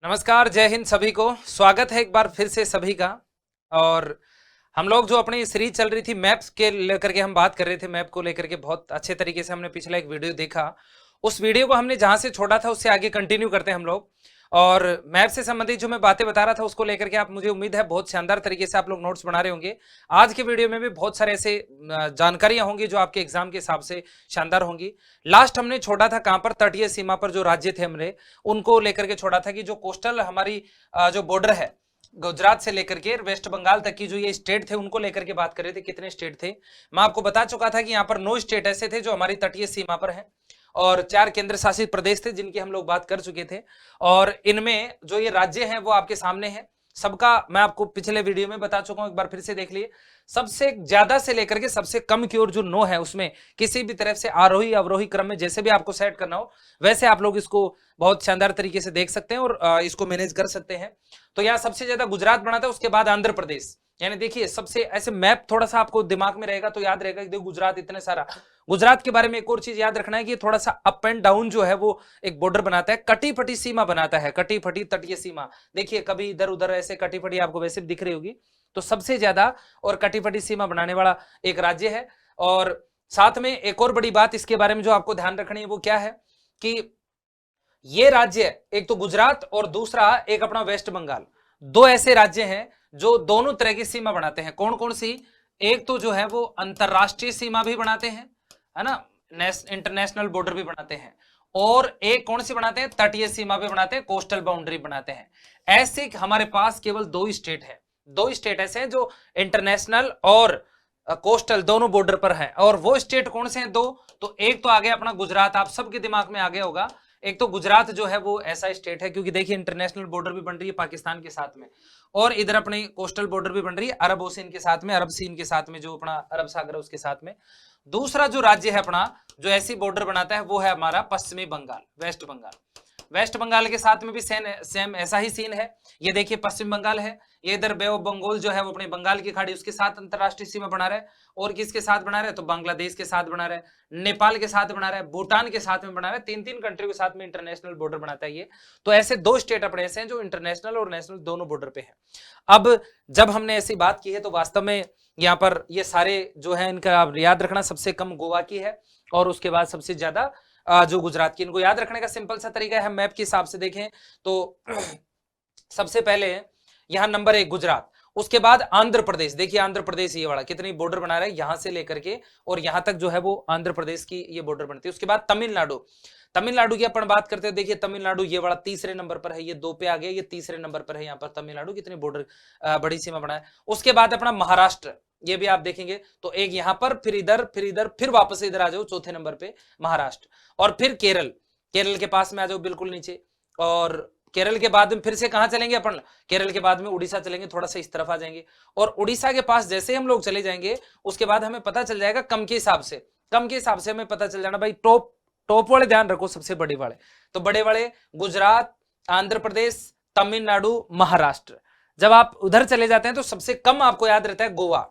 नमस्कार, जय हिंद सभी को। स्वागत है एक बार फिर से सभी का। और हम लोग जो अपनी सीरीज चल रही थी मैप्स के लेकर के हम बात कर रहे थे, मैप को लेकर के बहुत अच्छे तरीके से हमने पिछला एक वीडियो देखा। उस वीडियो को हमने जहां से छोड़ा था उससे आगे कंटिन्यू करते हैं हम लोग। और मैप से संबंधित जो मैं बातें बता रहा था उसको लेकर के आप, मुझे उम्मीद है बहुत शानदार तरीके से आप लोग नोट्स बना रहे होंगे। आज के वीडियो में भी बहुत सारे ऐसे जानकारियां होंगी जो आपके एग्जाम के हिसाब से शानदार होंगी। लास्ट हमने छोड़ा था कहां पर, तटीय सीमा पर जो राज्य थे हमने उनको लेकर के छोड़ा था कि जो कोस्टल हमारी जो बॉर्डर है गुजरात से लेकर के वेस्ट बंगाल तक की जो ये स्टेट थे उनको लेकर के बात कर रहे थे। कितने स्टेट थे मैं आपको बता चुका था कि यहाँ पर 9 स्टेट ऐसे थे जो हमारी तटीय सीमा पर हैं और 4 केंद्र शासित प्रदेश थे जिनकी हम लोग बात कर चुके थे। और इनमें जो ये राज्य हैं वो आपके सामने हैं। सबका मैं आपको पिछले वीडियो में बता चुका हूं, एक बार फिर से देख लिए। सबसे ज्यादा से लेकर के सबसे कम की ओर जो 9 है उसमें किसी भी तरफ से आरोही अवरोही क्रम में जैसे भी आपको सेट करना हो वैसे आप लोग इसको बहुत शानदार तरीके से देख सकते हैं और इसको मैनेज कर सकते हैं। तो यहाँ सबसे ज्यादा गुजरात बना था, उसके बाद आंध्र प्रदेश। यानी देखिए सबसे ऐसे मैप थोड़ा सा आपको दिमाग में रहेगा तो याद रहेगा कि देखो गुजरात इतने सारा। गुजरात के बारे में एक और चीज याद रखना है कि थोड़ा सा अप एंड डाउन जो है वो एक बॉर्डर बनाता है, कटी फटी सीमा बनाता है, कटी फटी तटीय सीमा। देखिए कभी इधर उधर ऐसे कटी फटी आपको वैसे भी दिख रही होगी। तो सबसे ज्यादा और कटी फटी सीमा बनाने वाला एक राज्य है। और साथ में एक और बड़ी बात इसके बारे में जो आपको ध्यान रखनी है वो क्या है कि ये राज्य एक तो गुजरात और दूसरा एक अपना वेस्ट बंगाल, दो ऐसे राज्य हैं जो दोनों तरह की सीमा बनाते हैं। कौन कौन सी? एक तो जो है वो अंतरराष्ट्रीय सीमा भी बनाते हैं, है ना, इंटरनेशनल बॉर्डर भी बनाते हैं। और एक कौन सी बनाते हैं? तटीय सीमा भी बनाते हैं, कोस्टल बाउंड्री बनाते हैं। ऐसे हमारे पास केवल 2 स्टेट है, 2 स्टेट ऐसे हैं जो इंटरनेशनल और कोस्टल दोनों बॉर्डर पर है। और वो स्टेट कौन से हैं? 2। तो एक तो आ गया अपना गुजरात, आप सबके दिमाग में आ गया होगा। एक तो गुजरात जो है वो ऐसा स्टेट है क्योंकि देखिए इंटरनेशनल बॉर्डर भी बन रही है पाकिस्तान के साथ में, और इधर अपनी कोस्टल बॉर्डर भी बन रही है अरब ओशियन के साथ में, अरब सीन के साथ में, जो अपना अरब सागर है उसके साथ में। दूसरा जो राज्य है अपना जो ऐसी बॉर्डर बनाता है वो है हमारा पश्चिमी बंगाल, वेस्ट बंगाल। वेस्ट बंगाल के साथ में भी सेम ऐसा ही सीन है। ये देखिए पश्चिम बंगाल है, ये इधर बे ऑफ बंगाल जो है वो अपने बंगाल की खाड़ी उसके साथ अंतरराष्ट्रीय सीमा बना रहा है। और किसके साथ बना रहा है? तो बांग्लादेश के साथ बना रहा है, नेपाल के साथ बना रहा है, भूटान के साथ में बना रहा है। 3 कंट्री के साथ में इंटरनेशनल बॉर्डर बनाता है ये। तो ऐसे 2 स्टेट अपने ऐसे हैं जो इंटरनेशनल और नेशनल दोनों बॉर्डर पे है। अब जब हमने ऐसी बात की है तो वास्तव में यहाँ पर ये सारे जो है इनका आप याद रखना, सबसे कम गोवा की है और उसके बाद सबसे ज्यादा जो गुजरात की। इनको याद रखने का सिंपल सा तरीका है, हम मैप के हिसाब से देखें तो सबसे पहले यहां नंबर 1 गुजरात, उसके बाद आंध्र प्रदेश। देखिए आंध्र प्रदेश ये वाला कितनी बॉर्डर बना रहा है, यहां से लेकर के और यहां तक जो है वो आंध्र प्रदेश की ये बॉर्डर बनती है। उसके बाद तमिलनाडु, तमिलनाडु की अपन बात करते हैं। देखिए तमिलनाडु ये वाला तीसरे नंबर पर है, ये 2 पे आ गया, ये तीसरे नंबर पर है। यहाँ पर तमिलनाडु कितनी बॉर्डर बड़ी सीमा बना है। उसके बाद अपना महाराष्ट्र, ये भी आप देखेंगे तो एक यहां पर, फिर इधर, फिर इधर, फिर वापस इधर आ जाओ चौथे नंबर पे महाराष्ट्र। और फिर केरल, केरल के पास में आ जाओ बिल्कुल नीचे। और केरल के बाद में फिर से कहां चलेंगे अपन? केरल के बाद में उड़ीसा चलेंगे, थोड़ा सा इस तरफ आ जाएंगे। और उड़ीसा के पास जैसे हम लोग चले जाएंगे उसके बाद हमें पता चल जाएगा कम के हिसाब से, कम के हिसाब से हमें पता चल जाना भाई। टॉप टॉप वाले ध्यान रखो, सबसे बड़े वाले। तो बड़े वाले गुजरात, आंध्र प्रदेश, तमिलनाडु, महाराष्ट्र। जब आप उधर चले जाते हैं तो सबसे कम आपको याद रहता है गोवा,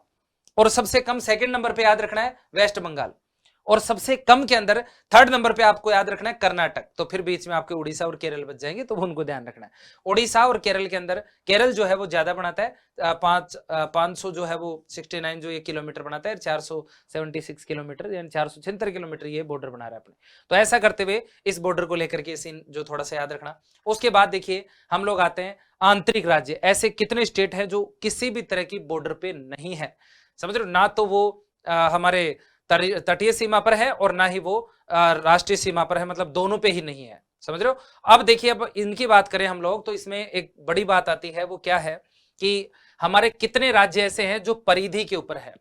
और सबसे कम सेकंड नंबर पे याद रखना है वेस्ट बंगाल, और सबसे कम के अंदर थर्ड नंबर पे आपको याद रखना है कर्नाटक। तो फिर बीच में आपके उड़ीसा और केरल बच जाएंगे, तो उनको ध्यान रखना है। उड़ीसा और केरल के अंदर केरल जो है वो ज्यादा बनाता है, 500 जो है वो 69 जो ये किलोमीटर बनाता है, 476 किलोमीटर यानी 476 किलोमीटर ये बॉर्डर बना रहा है अपने। तो ऐसा करते हुए इस बॉर्डर को लेकर के सीन जो थोड़ा सा याद रखना। उसके बाद देखिए हम लोग आते हैं आंतरिक राज्य। ऐसे कितने स्टेट हैं जो किसी भी तरह की बॉर्डर पे नहीं है, समझ रहे हो ना? तो वो हमारे तटीय सीमा पर है और ना ही वो राष्ट्रीय सीमा पर है, मतलब दोनों पे ही नहीं है, समझ रहे हो? अब देखिए अब इनकी बात करें हम लोग तो इसमें एक बड़ी बात आती है, वो क्या है कि हमारे कितने राज्य ऐसे हैं जो परिधि के ऊपर है।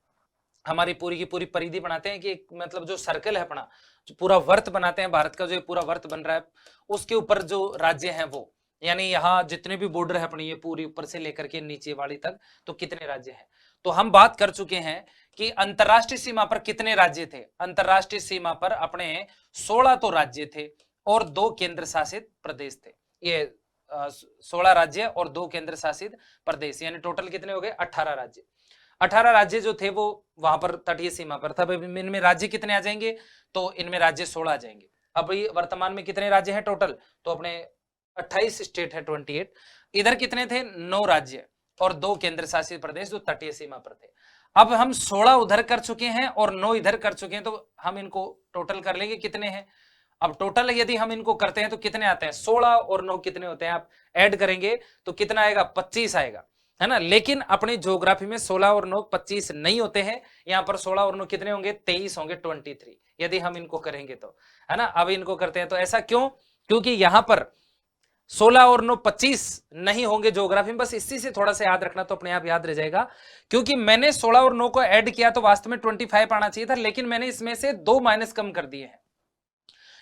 हमारी पूरी की पूरी परिधि बनाते हैं कि मतलब जो सर्कल है अपना, जो पूरा वर्त बनाते हैं भारत का, जो पूरा वर्त बन रहा है उसके ऊपर जो राज्य हैं वो, यानी यहाँ जितने भी बॉर्डर है अपनी ये पूरी ऊपर से लेकर के नीचे वाली तक, तो कितने राज्य हैं। तो हम बात कर चुके हैं कि अंतरराष्ट्रीय सीमा पर कितने राज्य थे। अंतरराष्ट्रीय सीमा पर अपने 16 तो राज्य थे और 2 केंद्र शासित प्रदेश थे। ये 16 राज्य और 2 केंद्र शासित प्रदेश, यानी टोटल कितने हो गए? 18 राज्य। 18 राज्य जो थे वो वहां पर तटीय सीमा पर था। इनमें राज्य कितने आ जाएंगे? तो इनमें राज्य 16 आ जाएंगे। अब ये वर्तमान में कितने राज्य हैं टोटल? तो अपने 28 स्टेट है 28। इधर कितने थे? 9 राज्य और 2 केंद्र शासित प्रदेश जो तटीय सीमा पर थे। अब हम 16 उधर कर चुके हैं और 9 इधर कर चुके हैं, तो हम इनको टोटल कर लेंगे कितने हैं। अब टोटल यदि हम इनको करते हैं तो कितने आते हैं? 16 और 9 कितने होते हैं? आप ऐड करेंगे तो कितना आएगा? 25 आएगा, है ना। लेकिन अपनी ज्योग्राफी में 16 और 9 25 नहीं होते हैं। यहां पर 16 और 9 कितने होंगे? 23 होंगे, 23 यदि हम इनको करेंगे तो, है ना। अब इनको करते हैं तो ऐसा क्यों? क्योंकि यहां पर 16 और 9 25 नहीं होंगे ज्योग्राफी में। बस इसी से थोड़ा सा याद रखना तो अपने आप याद रह जाएगा। क्योंकि मैंने 16 और 9 को ऐड किया तो वास्तव में 25 आना चाहिए था, लेकिन मैंने इसमें से 2 माइनस कम कर दिए हैं।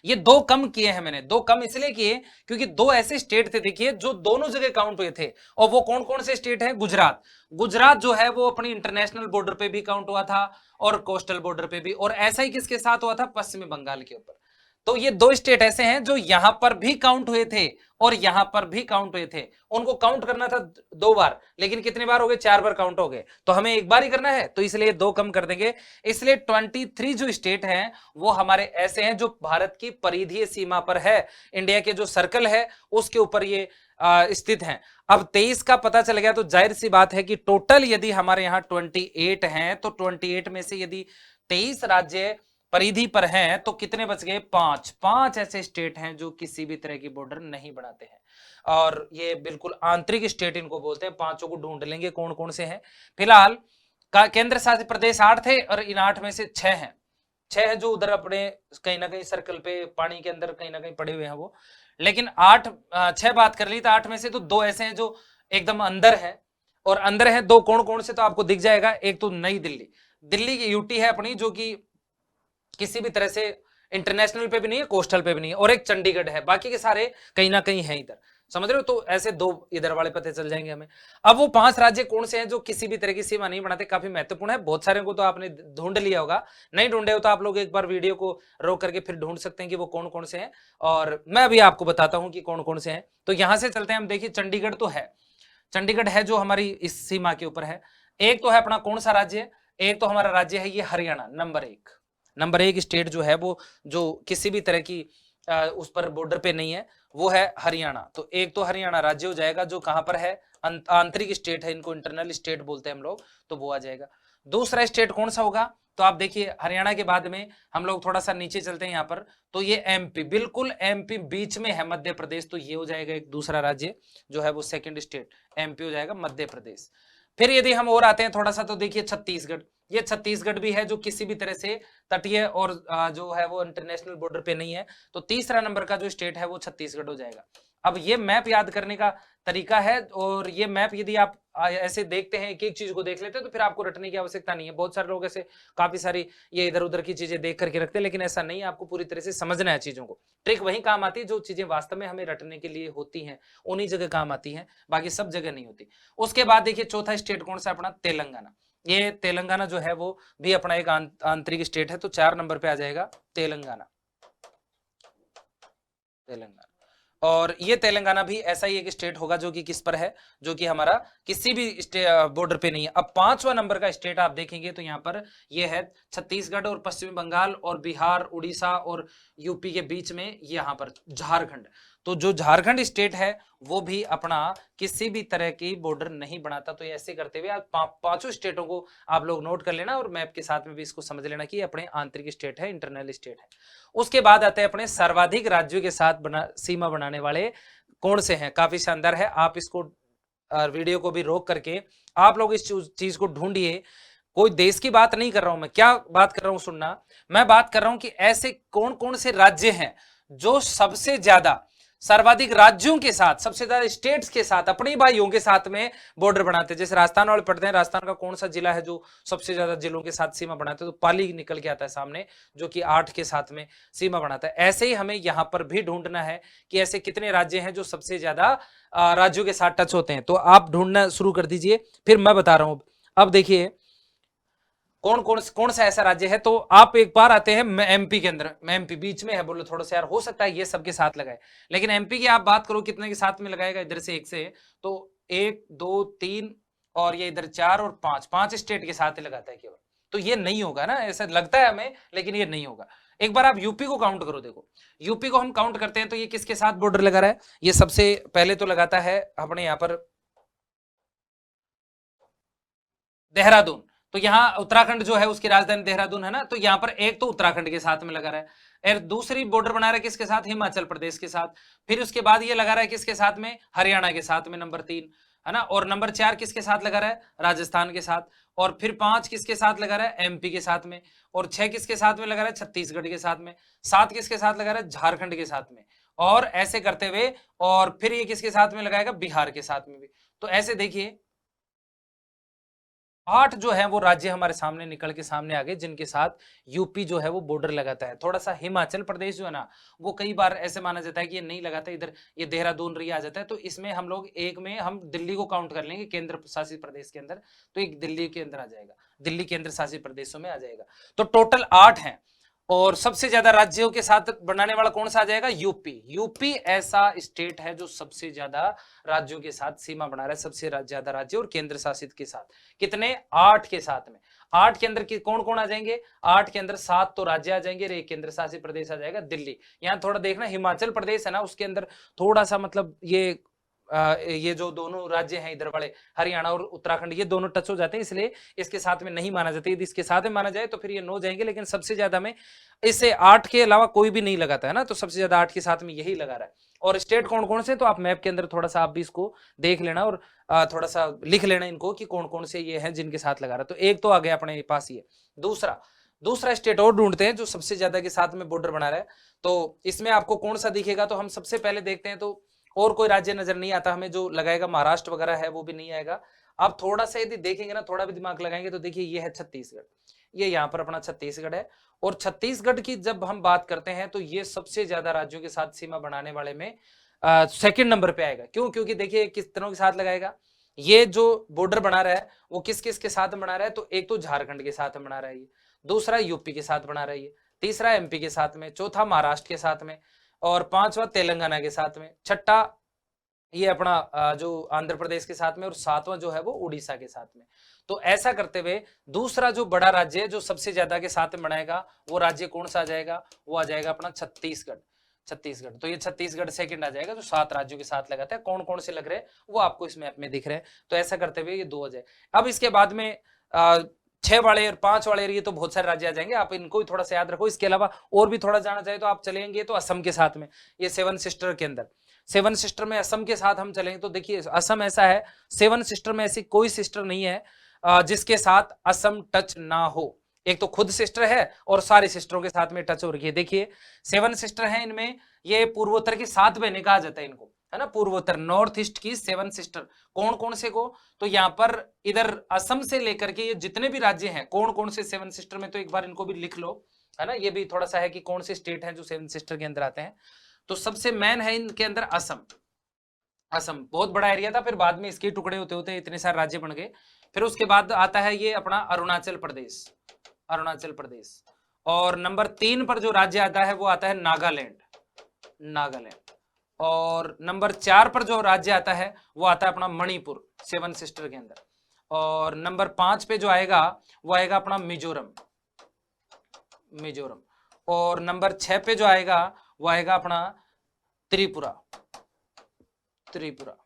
ये 2 कम किए हैं मैंने। 2 कम इसलिए किए क्योंकि 2 ऐसे स्टेट थे, देखिए, जो दोनों जगह काउंट हुए थे। और वो कौन कौन से स्टेट हैं? गुजरात। गुजरात जो है वो अपनी इंटरनेशनल बॉर्डर पे भी काउंट हुआ था और कोस्टल बॉर्डर पे भी। और ऐसा ही किसके साथ हुआ था? पश्चिमी बंगाल के ऊपर। तो ये 2 स्टेट ऐसे हैं जो यहां पर भी काउंट हुए थे और यहां पर भी काउंट हुए थे। उनको काउंट करना था 2 बार, लेकिन कितने बार हो गए? 4 बार काउंट हो गए। तो हमें एक बार ही करना है, तो इसलिए 2 कम कर देंगे। इसलिए 23 जो स्टेट हैं वो हमारे ऐसे हैं जो भारत की परिधीय सीमा पर है। इंडिया के जो सर्कल है उसके ऊपर ये स्थित हैं। अब 23 का पता चल गया तो जाहिर सी बात है कि टोटल यदि हमारे यहां 28 हैं तो 28 में से यदि 23 राज्य परिधि पर हैं तो कितने बच गए? 5 ऐसे स्टेट हैं जो किसी भी तरह की बॉर्डर नहीं बनाते हैं। और ये बिल्कुल आंतरिक स्टेट इनको बोलते हैं। 5 को ढूंढ लेंगे कौन कौन से हैं। फिलहाल केंद्र शासित प्रदेश 8 थे और इन 8 में से 6 हैं। 6 है जो उधर अपने कहीं ना कहीं सर्कल पे पानी के अंदर कहीं ना कहीं पड़े हुए हैं वो। लेकिन 6 बात कर ली तो 8 में से तो 2 ऐसे हैं जो एकदम अंदर है। और अंदर है 2 कौन कौन से, तो आपको दिख जाएगा। एक तो नई दिल्ली, दिल्ली की यूटी है अपनी, जो कि किसी भी तरह से इंटरनेशनल पे भी नहीं है, कोस्टल पे भी नहीं है। और एक चंडीगढ़ है, बाकी के सारे कहीं ना कहीं हैं इधर, समझ रहे हो। तो ऐसे 2 इधर वाले पते चल जाएंगे हमें। अब वो 5 राज्य कौन से हैं जो किसी भी तरह की सीमा नहीं बनाते? काफी महत्वपूर्ण है। बहुत सारे को तो आपने ढूंढ लिया होगा, नहीं ढूंढे हो तो आप लोग एक बार वीडियो को रोक करके फिर ढूंढ सकते हैं कि वो कौन कौन से हैं। और मैं अभी आपको बताता हूं कि कौन कौन से हैं। तो यहां से चलते हैं हम। देखिए, चंडीगढ़ तो है, चंडीगढ़ है जो हमारी इस सीमा के ऊपर है। एक तो है अपना कौन सा राज्य? एक तो हमारा राज्य है ये हरियाणा, नंबर 1 स्टेट जो है वो, जो किसी भी तरह की उस पर बॉर्डर पे नहीं है, वो है हरियाणा। तो एक तो हरियाणा राज्य हो जाएगा जो कहां पर है? आंतरिक स्टेट है, इनको इंटरनल स्टेट बोलते हैं हम लोग, तो वो आ जाएगा। दूसरा स्टेट कौन सा होगा? तो आप देखिए, हरियाणा के बाद में हम लोग थोड़ा सा नीचे चलते हैं यहाँ पर, तो ये एमपी, बिल्कुल एमपी बीच में है, मध्य प्रदेश। तो ये हो जाएगा एक दूसरा राज्य जो है वो सेकंड स्टेट, एमपी हो जाएगा, मध्य प्रदेश। फिर यदि हम और आते हैं थोड़ा सा तो देखिए छत्तीसगढ़, ये छत्तीसगढ़ भी है जो किसी भी तरह से तटीय और जो है वो इंटरनेशनल बॉर्डर पे नहीं है। तो तीसरा नंबर का जो स्टेट है वो छत्तीसगढ़ हो जाएगा। अब ये मैप याद करने का तरीका है, और ये मैप यदि आप ऐसे देखते हैं, एक एक चीज को देख लेते हैं, तो फिर आपको रटने की आवश्यकता नहीं है। बहुत सारे लोग ऐसे काफी सारी ये इधर उधर की चीजें देख करके रखते हैं, लेकिन ऐसा नहीं है। आपको पूरी तरह से समझना है चीजों को। ट्रिक वही काम आती है जो चीजें वास्तव में हमें रटने के लिए होती हैं, उन्हीं जगह काम आती है, बाकी सब जगह नहीं होती। उसके बाद देखिए चौथा स्टेट कौन सा? अपना तेलंगाना। ये तेलंगाना जो है वो भी अपना एक आंतरिक स्टेट है। तो 4 नंबर पे आ जाएगा तेलंगाना। और ये तेलंगाना भी ऐसा ही एक स्टेट होगा जो कि किस पर है? जो कि हमारा किसी भी बॉर्डर पे नहीं है। अब 5वां नंबर का स्टेट आप देखेंगे तो यहाँ पर ये है छत्तीसगढ़ और पश्चिमी बंगाल और बिहार, उड़ीसा और यूपी के बीच में यहाँ पर झारखंड। तो जो झारखंड स्टेट है वो भी अपना किसी भी तरह की बॉर्डर नहीं बनाता। तो ऐसे करते हुए आप 5 स्टेटों को आप लोग नोट कर लेना और मैप के साथ में भी इसको समझ लेना कि अपने आंतरिक स्टेट है, इंटरनल स्टेट है। उसके बाद आते हैं अपने सर्वाधिक राज्यों के साथ सीमा बनाने वाले कौन से हैं। काफी शानदार है, आप इसको वीडियो को भी रोक करके आप लोग इस चीज को ढूंढिए। कोई देश की बात नहीं कर रहा हूं मैं, क्या बात कर रहा हूं सुनना, मैं बात कर रहा हूं कि ऐसे कौन कौन से राज्य हैं जो सबसे ज्यादा सर्वाधिक राज्यों के साथ, सबसे ज्यादा स्टेट्स के साथ, अपने भाइयों के साथ में बॉर्डर बनाते हैं। जैसे राजस्थान वाले पढ़ते हैं, राजस्थान का कौन सा जिला है जो सबसे ज्यादा जिलों के साथ सीमा बनाते हैं? तो पाली निकल के आता है सामने, जो कि 8 के साथ में सीमा बनाता है। ऐसे ही हमें यहां पर भी ढूंढना है कि ऐसे कितने राज्य हैं जो सबसे ज्यादा राज्यों के साथ टच होते हैं। तो आप ढूंढना शुरू कर दीजिए, फिर मैं बता रहा हूं। अब देखिए कौन सा ऐसा राज्य है। तो आप एक बार आते हैं एमपी के अंदर, एमपी बीच में है, बोलो थोड़ा सा यार हो सकता है ये सबके साथ लगाए, लेकिन एमपी की आप बात करो कितने के साथ में लगाएगा? इधर से 1 से, तो 1 2 3 और ये इधर 4 और 5 स्टेट के साथ ही लगाता है केवल। तो ये नहीं होगा ना, ऐसा लगता है हमें, लेकिन ये नहीं होगा। एक बार आप यूपी को काउंट करो, देखो यूपी को हम काउंट करते हैं तो ये किसके साथ बॉर्डर लगा रहा है, ये सबसे पहले तो लगाता है अपने यहां पर देहरादून, तो यहां उत्तराखंड जो है उसकी राजधानी देहरादून है ना, तो यहां पर एक तो उत्तराखंड के साथ में लगा रहा है और दूसरी बॉर्डर बना रहा है किसके साथ, हिमाचल प्रदेश के साथ। फिर उसके बाद ये लगा रहा है किसके साथ में, हरियाणा के साथ में, नंबर 3 है ना। और नंबर 4 किसके साथ लगा रहा है, राजस्थान के साथ। और फिर 5 किसके साथ लगा रहा है, एमपी के साथ में। और 6 किसके साथ में लगा रहा है, छत्तीसगढ़ के साथ में। 7 किसके साथ लगा रहा है, झारखंड के साथ में। और ऐसे करते हुए और फिर ये किसके साथ में लगाएगा, बिहार के साथ में भी। तो ऐसे देखिए 8 जो है वो राज्य हमारे सामने निकल के सामने आ गए जिनके साथ यूपी जो है वो बॉर्डर लगाता है। थोड़ा सा हिमाचल प्रदेश जो है ना वो कई बार ऐसे माना जाता है कि ये नहीं लगाता, इधर ये देहरादून रही आ जाता है। तो इसमें हम लोग एक में हम दिल्ली को काउंट कर लेंगे केंद्र शासित प्रदेश के अंदर, तो एक दिल्ली के अंदर आ जाएगा, दिल्ली केंद्र शासित प्रदेशों में आ जाएगा। तो टोटल 8 हैं और सबसे ज्यादा राज्यों के साथ बनाने वाला कौन सा आ जाएगा, यूपी। यूपी ऐसा स्टेट है जो सबसे ज्यादा राज्यों के साथ सीमा बना रहा है, सबसे ज्यादा राज्य और केंद्र शासित के साथ। कितने, 8 के साथ में। 8 के अंदर कौन कौन आ जाएंगे, 8 के अंदर 7 तो राज्य आ जाएंगे और एक केंद्र शासित प्रदेश आ जाएगा, दिल्ली। यहाँ थोड़ा देखना, हिमाचल प्रदेश है ना उसके अंदर थोड़ा सा मतलब ये जो दोनों राज्य हैं इधर वाले, हरियाणा और उत्तराखंड, ये दोनों टच हो जाते हैं, इसलिए इसके साथ में नहीं माना जाता। यदि इसके साथ में माना जाए तो फिर ये 9 जाएंगे, लेकिन सबसे ज्यादा में इससे 8 के अलावा कोई भी नहीं लगाता है ना, तो सबसे ज्यादा 8 के साथ में यही लगा रहा है। और स्टेट कौन कौन से, तो आप मैप के अंदर थोड़ा सा आप भी इसको देख लेना और थोड़ा सा लिख लेना इनको कि कौन कौन से ये हैं जिनके साथ लगा रहा है। तो एक तो आ गया अपने पास ये। दूसरा स्टेट और ढूंढते हैं जो सबसे ज्यादा के साथ में बॉर्डर बना रहा है। तो इसमें आपको कौन सा दिखेगा, तो हम सबसे पहले देखते हैं, तो और कोई राज्य नजर नहीं आता हमें जो लगाएगा, महाराष्ट्र वगैरह है वो भी नहीं आएगा। आप थोड़ा सा यदि देखेंगे ना, थोड़ा भी दिमाग लगाएंगे तो देखिए ये है छत्तीसगढ़, ये यहाँ पर अपना छत्तीसगढ़ है। और छत्तीसगढ़ की जब हम बात करते हैं तो ये सबसे ज्यादा राज्यों के साथ सीमा बनाने वाले में सेकंड नंबर पे आएगा। क्यों, क्योंकि देखिए किस तरह के साथ लगाएगा, ये जो बॉर्डर बना रहा है वो किस किस के साथ बना रहा है, तो एक तो झारखंड के साथ बना रहा है ये, दूसरा यूपी के साथ बना रहा है ये, तीसरा एमपी के साथ में, चौथा महाराष्ट्र के साथ में, और 5वां तेलंगाना के साथ में, छठा ये अपना जो आंध्र प्रदेश के साथ में, और 7वां जो है वो उड़ीसा के साथ में। तो ऐसा करते हुए दूसरा जो बड़ा राज्य है जो सबसे ज्यादा के साथ में बनाएगा वो राज्य कौन सा आ जाएगा, वो आ जाएगा अपना छत्तीसगढ़। तो ये छत्तीसगढ़ सेकंड आ जाएगा जो 7 राज्यों के साथ लगाता है। कौन कौन से लग रहे हैं वो आपको इस मैप में दिख रहे हैं। तो ऐसा करते हुए ये 2 आ जाए। अब इसके बाद में 6 वाले और 5 वाले एरिया तो बहुत सारे राज्य आ जाएंगे, आप इनको भी थोड़ा सा याद रखो। इसके अलावा और भी थोड़ा जाना चाहे तो आप चलेंगे तो असम के साथ में, ये 7 सिस्टर के अंदर, 7 सिस्टर में असम के साथ हम चलेंगे तो देखिए असम ऐसा है, 7 सिस्टर में ऐसी कोई सिस्टर नहीं है जिसके साथ असम टच ना हो। एक तो खुद सिस्टर है और सारी सिस्टरों के साथ में टच हो रही है। देखिए 7 सिस्टर है, इनमें ये पूर्वोत्तर की 7 बहनें कहा जाता है इनको, है ना, पूर्वोत्तर नॉर्थ ईस्ट की 7 सिस्टर। कौन कौन से को, तो यहाँ पर इधर असम से लेकर के ये जितने भी राज्य हैं कौन कौन से 7 सिस्टर में, तो एक बार इनको भी लिख लो, है ना। ये भी थोड़ा सा है कि कौन से स्टेट हैं जो 7 सिस्टर के अंदर आते हैं। तो सबसे मेन है इनके अंदर असम। असम बहुत बड़ा एरिया था, फिर बाद में इसके टुकड़े होते होते इतने सारे राज्य बन गए। फिर उसके बाद आता है ये अपना अरुणाचल प्रदेश, अरुणाचल प्रदेश। और नंबर 3 पर जो राज्य आता है वो आता है नागालैंड, नागालैंड। और नंबर 4 पर जो राज्य आता है वो आता है अपना मणिपुर 7 सिस्टर के अंदर। और नंबर 5 पे जो आएगा वो आएगा अपना मिजोरम, मिजोरम। और नंबर 6 पे जो आएगा वो आएगा अपना त्रिपुरा, त्रिपुरा।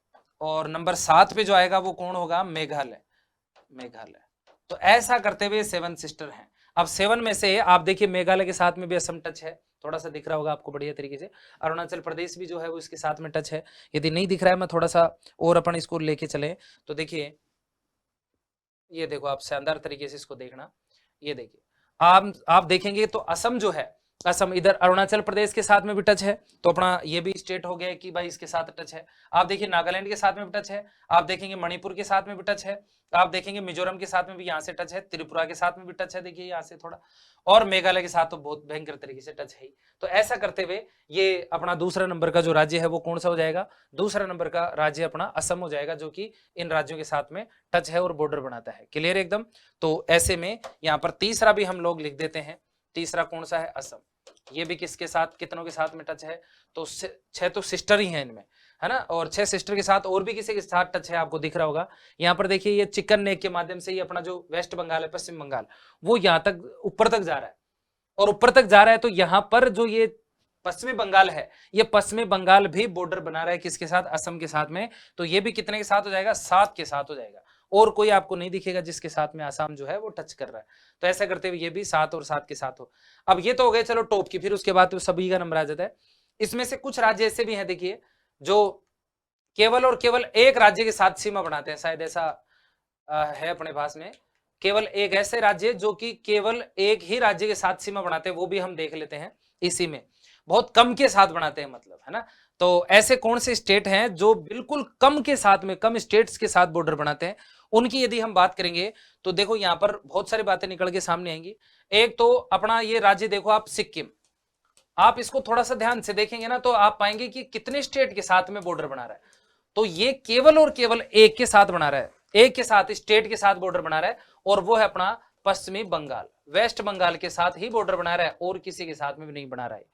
और नंबर 7 पे जो आएगा वो कौन होगा, मेघालय, मेघालय। तो ऐसा करते हुए 7 सिस्टर हैं। अब 7 में से आप देखिए मेघालय के साथ में भी असम टच है, थोड़ा सा दिख रहा होगा आपको बढ़िया तरीके से। अरुणाचल प्रदेश भी जो है वो इसके साथ में टच है। यदि नहीं दिख रहा है मैं थोड़ा सा और अपन इसको लेके चले तो देखिए, ये देखो आप शानदार तरीके से इसको देखना। ये देखिए आप देखेंगे तो असम जो है, असम इधर अरुणाचल प्रदेश के साथ में भी टच है, तो अपना ये भी स्टेट हो गया कि भाई इसके साथ टच है। आप देखिए नागालैंड के साथ में भी टच है, आप देखेंगे मणिपुर के साथ में भी टच है, आप देखेंगे मिजोरम के साथ में भी यहाँ से टच है, त्रिपुरा के साथ में भी टच है, देखिए यहाँ से थोड़ा, और मेघालय के साथ तो बहुत भयंकर तरीके से टच है ही। तो ऐसा करते हुए ये अपना दूसरा नंबर का जो राज्य है वो कौन सा हो जाएगा, दूसरा नंबर का राज्य अपना असम हो जाएगा, जो कि इन राज्यों के साथ में टच है और बॉर्डर बनाता है। क्लियर एकदम। तो ऐसे में यहाँ पर तीसरा भी हम लोग लिख देते हैं, तीसरा कौन सा है, असम। ये भी किसके साथ, कितनों के साथ में टच है, तो 6 तो सिस्टर ही हैं इनमें, है ना। और 6 सिस्टर के साथ और भी किसी के साथ टच है, आपको दिख रहा होगा यहाँ पर। देखिए ये चिकन नेक के माध्यम से ये अपना जो वेस्ट बंगाल है, पश्चिम बंगाल, वो यहाँ तक ऊपर तक जा रहा है। और ऊपर तक जा रहा है, तो यहां पर जो ये पश्चिमी बंगाल है, ये पश्चिमी बंगाल भी बॉर्डर बना रहा है किसके साथ, असम के साथ में। तो ये भी कितने के साथ हो जाएगा, 7 के साथ हो जाएगा। और कोई आपको नहीं दिखेगा जिसके साथ में आसाम जो है वो टच कर रहा है। तो ऐसा करते हुए ये भी 7 और 7 के साथ हो। अब ये तो हो गए चलो टॉप की, फिर उसके बाद तो सभी का नंबर आ जाता है। इसमें से कुछ राज्य ऐसे भी हैं देखिए, जो केवल और केवल एक राज्य के साथ सीमा बनाते हैं, शायद ऐसा है अपने पास में। केवल एक ऐसे राज्य जो कि केवल एक ही राज्य के साथ सीमा बनाते हैं, वो भी हम देख लेते हैं इसी में। बहुत कम के साथ बनाते हैं मतलब, है ना। तो ऐसे कौन से स्टेट हैं जो बिल्कुल कम के साथ में, कम स्टेट्स के साथ बॉर्डर बनाते हैं, उनकी यदि हम बात करेंगे तो देखो यहां पर बहुत सारी बातें निकल के सामने आएंगी। एक तो अपना ये राज्य देखो आप, सिक्किम। आप इसको थोड़ा सा ध्यान से देखेंगे ना तो आप पाएंगे कि कितने स्टेट के साथ में बॉर्डर बना रहा है। तो ये केवल और केवल एक के साथ बना रहा है, एक के साथ, स्टेट के साथ बॉर्डर बना रहा है, और वो है अपना पश्चिमी बंगाल। वेस्ट बंगाल के साथ ही बॉर्डर बना रहा है, और किसी के साथ में भी नहीं बना रहा है।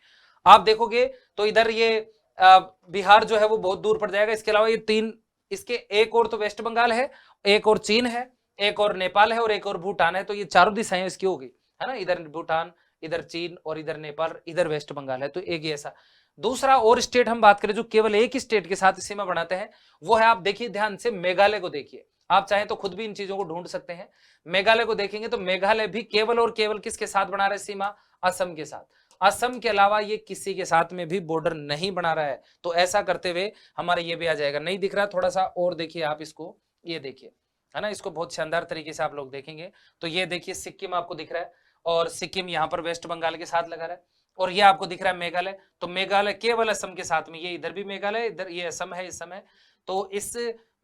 आप देखोगे तो इधर ये बिहार जो है वो बहुत दूर पड़ जाएगा। इसके अलावा ये 3, इसके एक और तो वेस्ट बंगाल है, एक और चीन है, एक और नेपाल है, और एक और भूटान है। तो ये चारों दिशाएं इसकी होगी, है ना। इधर भूटान, इधर चीन, और इधर नेपाल, इधर वेस्ट बंगाल है। तो एक ही ऐसा। दूसरा और स्टेट हम बात करें जो केवल एक ही स्टेट के साथ सीमा बनाते हैं, वो है, आप देखिए ध्यान से, मेघालय को देखिए। आप चाहें तो खुद भी इन चीजों को ढूंढ सकते हैं। मेघालय को देखेंगे तो मेघालय भी केवल और केवल किसके साथ बना रहा है सीमा, असम के साथ। असम के अलावा ये किसी के साथ में भी बॉर्डर नहीं बना रहा है। तो ऐसा करते हुए हमारे ये भी आ जाएगा। नहीं दिख रहा, थोड़ा सा और देखिए आप इसको, ये देखिए, है ना। इसको बहुत शानदार तरीके से आप लोग देखेंगे तो ये देखिए, सिक्किम आपको दिख रहा है, और सिक्किम यहाँ पर वेस्ट बंगाल के साथ लगा रहा है। और ये आपको दिख रहा है मेघालय, तो मेघालय केवल असम के साथ में, ये इधर भी मेघालय, इधर ये असम है इस समय। तो इस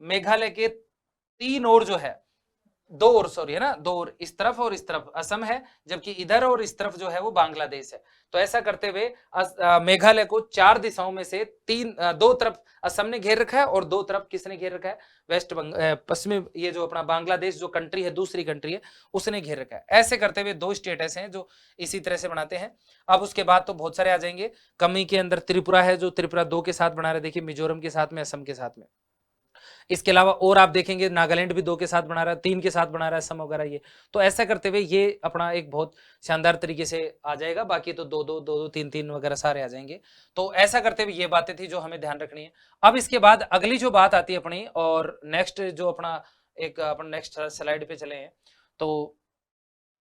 मेघालय के 3 और जो है, 2 और, सॉरी, है ना, 2 और, इस तरफ और इस तरफ असम है, जबकि इधर और इस तरफ जो है वो बांग्लादेश है। तो ऐसा करते हुए मेघालय को 4 दिशाओं में से 2 तरफ असम ने घेर रखा है, और 2 तरफ किसने घेर रखा है, वेस्ट पश्चिमी, ये जो अपना बांग्लादेश जो कंट्री है, दूसरी कंट्री है, उसने घेर रखा है। ऐसे करते हुए 2 स्टेट ऐसे हैं जो इसी तरह से बनाते हैं। अब उसके बाद तो बहुत सारे आ जाएंगे। कमी के अंदर त्रिपुरा है, जो त्रिपुरा 2 के साथ बना रहे, देखिए मिजोरम के साथ में, असम के साथ में। इसके अलावा और आप देखेंगे नागालैंड भी 2 के साथ बना रहा है, 3 के साथ बना रहा है, सम वगैरह ये। तो ऐसा करते हुए ये अपना एक बहुत शानदार तरीके से आ जाएगा। बाकी तो 2-2, 3-3 वगैरह सारे आ जाएंगे। तो ऐसा करते हुए ये बातें थी जो हमें ध्यान रखनी है। अब इसके बाद अगली जो बात आती है अपनी, और नेक्स्ट जो अपना एक अपन नेक्स्ट स्लाइड पे चले हैं, तो